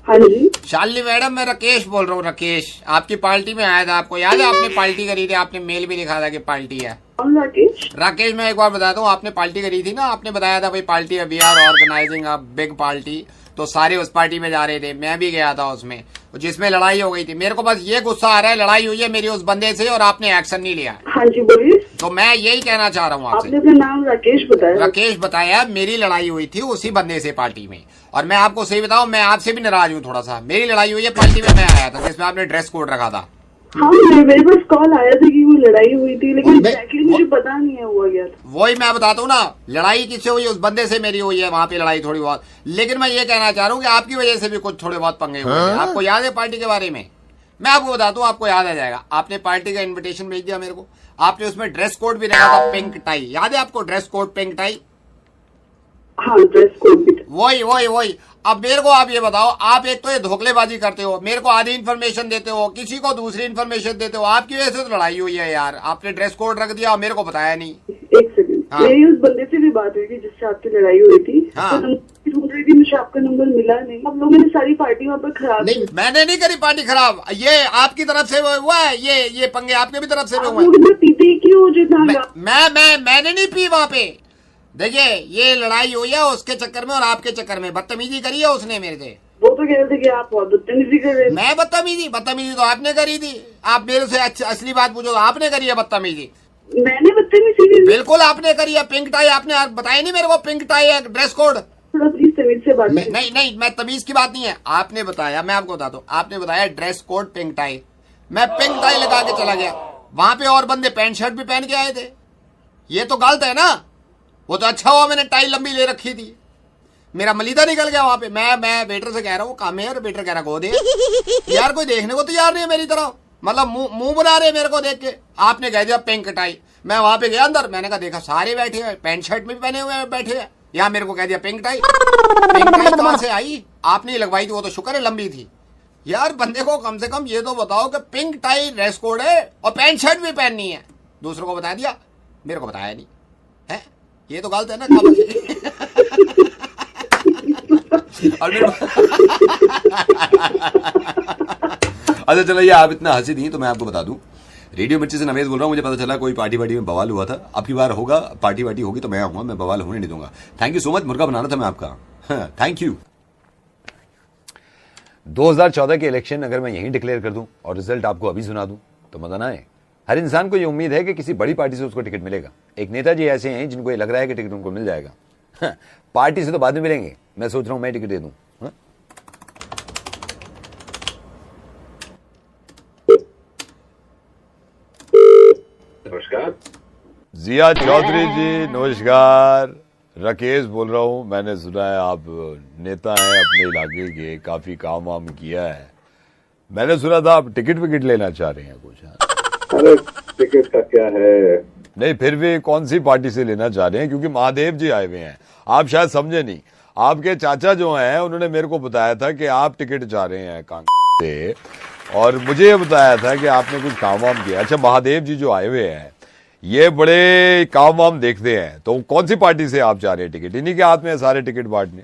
हाँ जी। शालिनी मैडम, मैं राकेश बोल रहा हूँ। राकेश, आपकी पार्टी में आया था। आपको याद है? आपने पार्टी करी थी, आपने मेल भी लिखा था कि पार्टी है। राकेश? राकेश, मैं एक बार बताता हूँ, आपने पार्टी करी थी ना। आपने बताया था भाई पार्टी है, we are organizing a big party. तो सारे उस पार्टी में जा रहे थे, मैं भी गया था उसमें, जिसमें लड़ाई हो गई थी। मेरे को बस ये गुस्सा आ रहा है, लड़ाई हुई है मेरी उस बंदे से और आपने एक्शन नहीं लिया। हाँ जी बोलिए। तो मैं यही कहना चाह रहा हूँ आपसे। आपने अपना नाम राकेश बताया? राकेश बताया। मेरी लड़ाई हुई थी उसी बंदे से पार्टी में, और मैं आपको सही बताऊं, मैं आपसे भी नाराज हूँ थोड़ा सा। मेरी लड़ाई हुई है पार्टी में, मैं आया था जिसमें आपने ड्रेस कोड रखा था। हाँ, मेरे पास कॉल आया था कि वो लड़ाई हुई थी, लेकिन एग्जैक्टली मुझे पता नहीं है हुआ क्या था। वही मैं बताता हूँ ना, लड़ाई किससे हुई? उस बंदे से मेरी हुई है, वहाँ पे लड़ाई थोड़ी बहुत। लेकिन मैं ये कहना चाह रहा हूँ कि आपकी वजह से भी कुछ थोड़े बहुत पंगे हुए हैं। आपको याद है पार्टी के बारे में? मैं आपको बताता हूँ, आपको याद आ जाएगा। आपने पार्टी का इन्विटेशन भेज दिया मेरे को, आपने उसमें ड्रेस कोड भी रखा था, पिंक टाई। याद है आपको? Dress code pink tie. हाँ, ड्रेस कोड भी। वही। अब मेरे को आप ये बताओ, आप एक तो ये धोखलेबाजी करते हो, मेरे को आधी इन्फॉर्मेशन देते हो, किसी को दूसरी इन्फॉर्मेशन देते हो। आपकी वजह से तो लड़ाई हुई है यार। आपने ड्रेस कोड रख दिया और मेरे को बताया नहीं। एक सेकंड, मेरी उस बंदे से भी बात हुई थी जिससे आपकी लड़ाई हुई थी। हाँ। ढूंढ रही थी, मुझे आपका नंबर मिला नहीं। आप लोगों ने सारी पार्टी वहाँ पर खराब नहीं, मैंने नहीं करी पार्टी खराब। ये आपकी तरफ से हुआ है, ये पंगे आपके भी तरफ से हुए हैं। पीते क्यों? मैंने नहीं पी वहाँ पे। देखिए, ये लड़ाई हुई है उसके चक्कर में और आपके चक्कर में। बदतमीजी करी है उसने मेरे से। वो तो कह रहे थे कि आप बहुत बदतमीजी कर रहे हैं। मैं बदतमीजी तो आपने करी थी। आप मेरे से असली बात पूछो, आपने करी है बदतमीजी। मैंने बदतमीजी? बिल्कुल आपने करी है। पिंक टाई आपने बताया नहीं मेरे को, पिंक टाई है ड्रेस कोड। थोड़ा प्लीज तमीज से बात। नहीं, मैं तमीज की बात नहीं है। आपने बताया, मैं आपको बताता हूँ, आपने बताया ड्रेस कोड पिंक टाई। मैं पिंक टाई लगा के चला गया, वहां पे और बंदे पैंट शर्ट भी पहन के आए थे। ये तो गलत है ना। वो तो अच्छा हुआ मैंने टाई लंबी ले रखी थी, मेरा मलीदा निकल गया वहां पे। मैं वेटर से कह रहा हूँ काम है, और वेटर कह रहा को दे। यार कोई देखने को तैयार नहीं है मेरी तरह, मतलब मुंह बना रहे मेरे को देख के। आपने कह दिया पिंक टाई। मैं वहां पे गया अंदर, मैंने कहा देखा सारे बैठे हैं, पैंट शर्ट में भी पहने हुए बैठे हैं। यहाँ मेरे को कह दिया पिंक टाई। पिंक टाई कहां से आई? आपने लगवाई थी, वो तो शुक्र है लंबी थी। यार बंदे को कम से कम ये तो बताओ कि पिंक टाई ड्रेस कोड है और पैंट शर्ट भी pहननी है। दूसरों को बता दिया, मेरे को बताया नहीं है। ये तो गलत है ना। और अच्छा चलो, ये आप इतना हंसी दी तो मैं आपको बता दूं, रेडियो मिर्ची से नवेद बोल रहा हूँ। मुझे पता चला कोई पार्टी वार्टी में बवाल हुआ था। अब की बार होगा, पार्टी वार्टी होगी तो मैं आऊंगा, मैं बवाल होने नहीं दूंगा। Thank you so much. मुर्गा बनाना था मैं आपका। Thank you. 2014 के इलेक्शन अगर मैं यहीं डिक्लेयर कर दूं और रिजल्ट आपको अभी सुना दूं तो मजा ना आए। हर इंसान को ये उम्मीद है कि किसी बड़ी पार्टी से उसको टिकट मिलेगा। एक नेताजी ऐसे हैं जिनको ये लग रहा है कि टिकट उनको मिल जाएगा। पार्टी से तो बाद में मिलेंगे। मैं सोच रहा हूं मैं टिकट दे दूं। नमस्कार। जिया चौधरी जी नमस्कार। राकेश बोल रहा हूँ। मैंने सुना है आप नेता हैं अपने इलाके के, काफी काम वाम किया है। मैंने सुना था आप टिकट विकेट लेना चाह रहे हैं कुछ। अरे टिकट का क्या है? नहीं, फिर भी कौन सी पार्टी से लेना चाह रहे हैं? क्योंकि महादेव जी आए हुए हैं, आप शायद समझे नहीं। आपके चाचा जो हैं उन्होंने मेरे को बताया था कि आप टिकट चाह रहे हैं कांग्रेस से, और मुझे ये बताया था कि आपने कुछ काम वाम किया। अच्छा, महादेव जी जो आए हुए हैं ये बड़े काम वाम देखते हैं, तो कौन सी पार्टी से आप चाह रहे हैं टिकट? इन्हीं के हाथ में है सारे टिकट बांटने।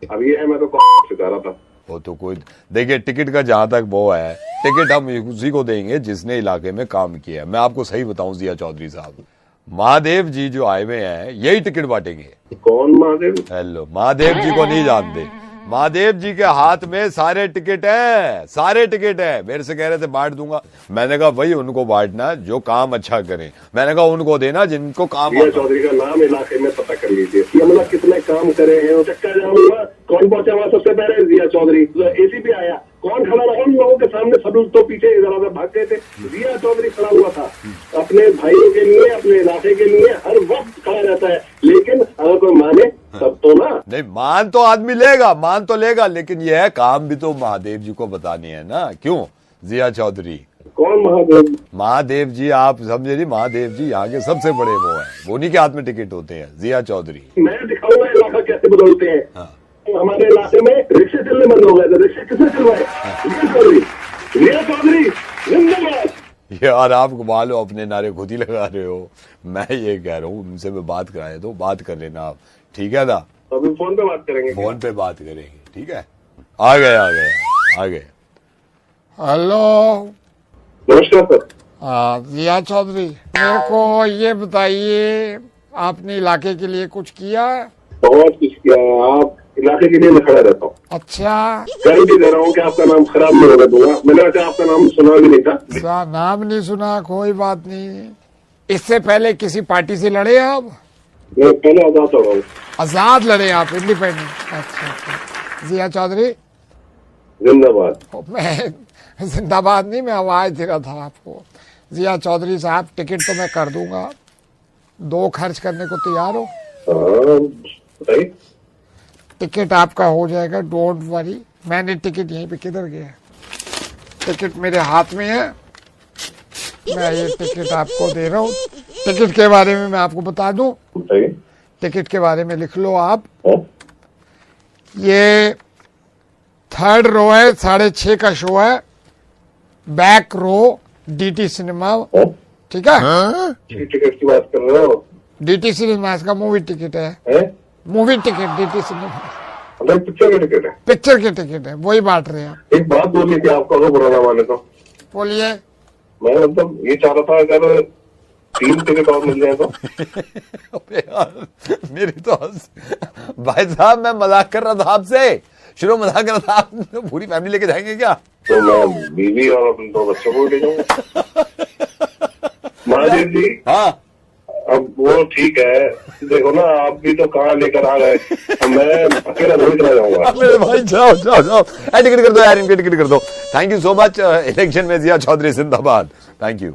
अब ये है, मैं तो से चाह रहा था। वो तो कोई देखिए, टिकट का जहां तक वो है, टिकट हम उसी को देंगे जिसने इलाके में काम किया है। मैं आपको सही बताऊं जिया चौधरी साहब, महादेव जी जो आए हुए हैं यही टिकट बांटेंगे। कौन महादेव? हेलो, महादेव जी को नहीं जानते? महादेव जी के हाथ में सारे टिकट है, सारे टिकट है। मेरे से कह रहे थे बांट दूंगा, मैंने कहा वही उनको बांटना जो काम अच्छा करें। मैंने कहा उनको देना जिनको काम। जिया चौधरी का नाम इलाके में पता कर लीजिए, मतलब कितने काम करे हैं। चक्का जाऊंगा, कौन पहुंचा वहां सबसे पहले? जिया चौधरी। एसीपी आया, कौन खड़ा रहा उन लोगों के सामने? सब तो पीछे इधर भाग गए थे। जिया चौधरी खड़ा हुआ था अपने भाइयों के लिए, अपने इलाके के लिए, हर वक्त खड़ा रहता है। लेकिन अगर कोई माने तब तो ना। नहीं, मान तो आदमी लेगा, मान तो लेगा, लेकिन यह है काम भी तो महादेव जी को बतानी है ना। क्यों जिया चौधरी? कौन महादेव? महादेव जी, आप समझे नहीं? महादेव जी यहाँ के सबसे बड़े वो है, उन्हीं के हाथ में टिकट होते हैं। जिया चौधरी, मैं दिखाऊंगा इलाका कैसे बदलते हैं। हमारे इलाके में रिक्शे चलने बंद हो गए थे, रिक्शे किसने चलवाए? जिया चौधरी जिंदाबाद। यार आप कमाल हो, अपने नारे खुद ही लगा रहे हो। मैं ये कह रहा हूँ उनसे मैं बात कराए तो बात कर लेना आप, ठीक है ना? अभी फोन पे बात करेंगे। फोन पे बात करेंगे, ठीक है? आ गए। हेलो, नमस्कार सर। जिया चौधरी, मेरे को ये बताइए आपने इलाके के लिए कुछ किया? बहुत कुछ किया। आप इलाके के लिए मैं खड़ा रहता हूँ। अच्छा, गारंटी दे रहा हूँ कि आपका नाम खराब नहीं होने दूंगा। मैंने वैसे आपका नाम सुना भी नहीं था। नाम नहीं सुना, कोई बात नहीं। इससे पहले किसी पार्टी से लड़े आप? मैं पहले आजाद लड़ा हूँ। आजाद लड़े आप, इंडिपेंडेंट? अच्छा। जिया चौधरी जिंदाबाद। मैं जिंदाबाद नहीं, मैं आवाज दे रहा था आपको। जिया चौधरी साहब, टिकट तो मैं कर दूंगा, 2 खर्च करने को तैयार हो? बताइए। टिकट आपका हो जाएगा, डोंट वरी। मैंने टिकट यहीं पे, किधर गया टिकट? मेरे हाथ में है, मैं ये टिकट आपको दे रहा हूँ। टिकट के बारे में मैं आपको बता दूं, टिकट के बारे में लिख लो आप। ये 3rd रो है, 6:30 का शो है, बैक रो DT सिनेमा, ठीक है? टिकट की बात कर रहे हो? DT सिनेमा का मूवी टिकट है, movie ticket DT cinema. Picture के टिकट है? पिक्चर के टिकट है, वही बांट रहे हैं। एक बात बोलिए कि आपका तो बुरा ना माने तो। बोलिए। मैं मतलब ये चाह रहा था अगर 3 टिकट और मिल जाए तो। मेरी तो भाई साहब, मैं मजाक कर रहा था आपसे, शुरू मजाक कर रहा था। आप पूरी फैमिली लेके जाएंगे क्या? तो मैं बीवी और अपने 2 बच्चों को ले जाऊंगा। महादेव जी, हाँ अब वो ठीक है, देखो ना आप भी तो कहाँ लेकर आ गए, मैं अकेला नहीं करा जाऊंगा। मेरे भाई जाओ, टिकट कर दो यार, इनके टिकट कर दो। Thank you so much. Election में जिया चौधरी जिंदाबाद। Thank you.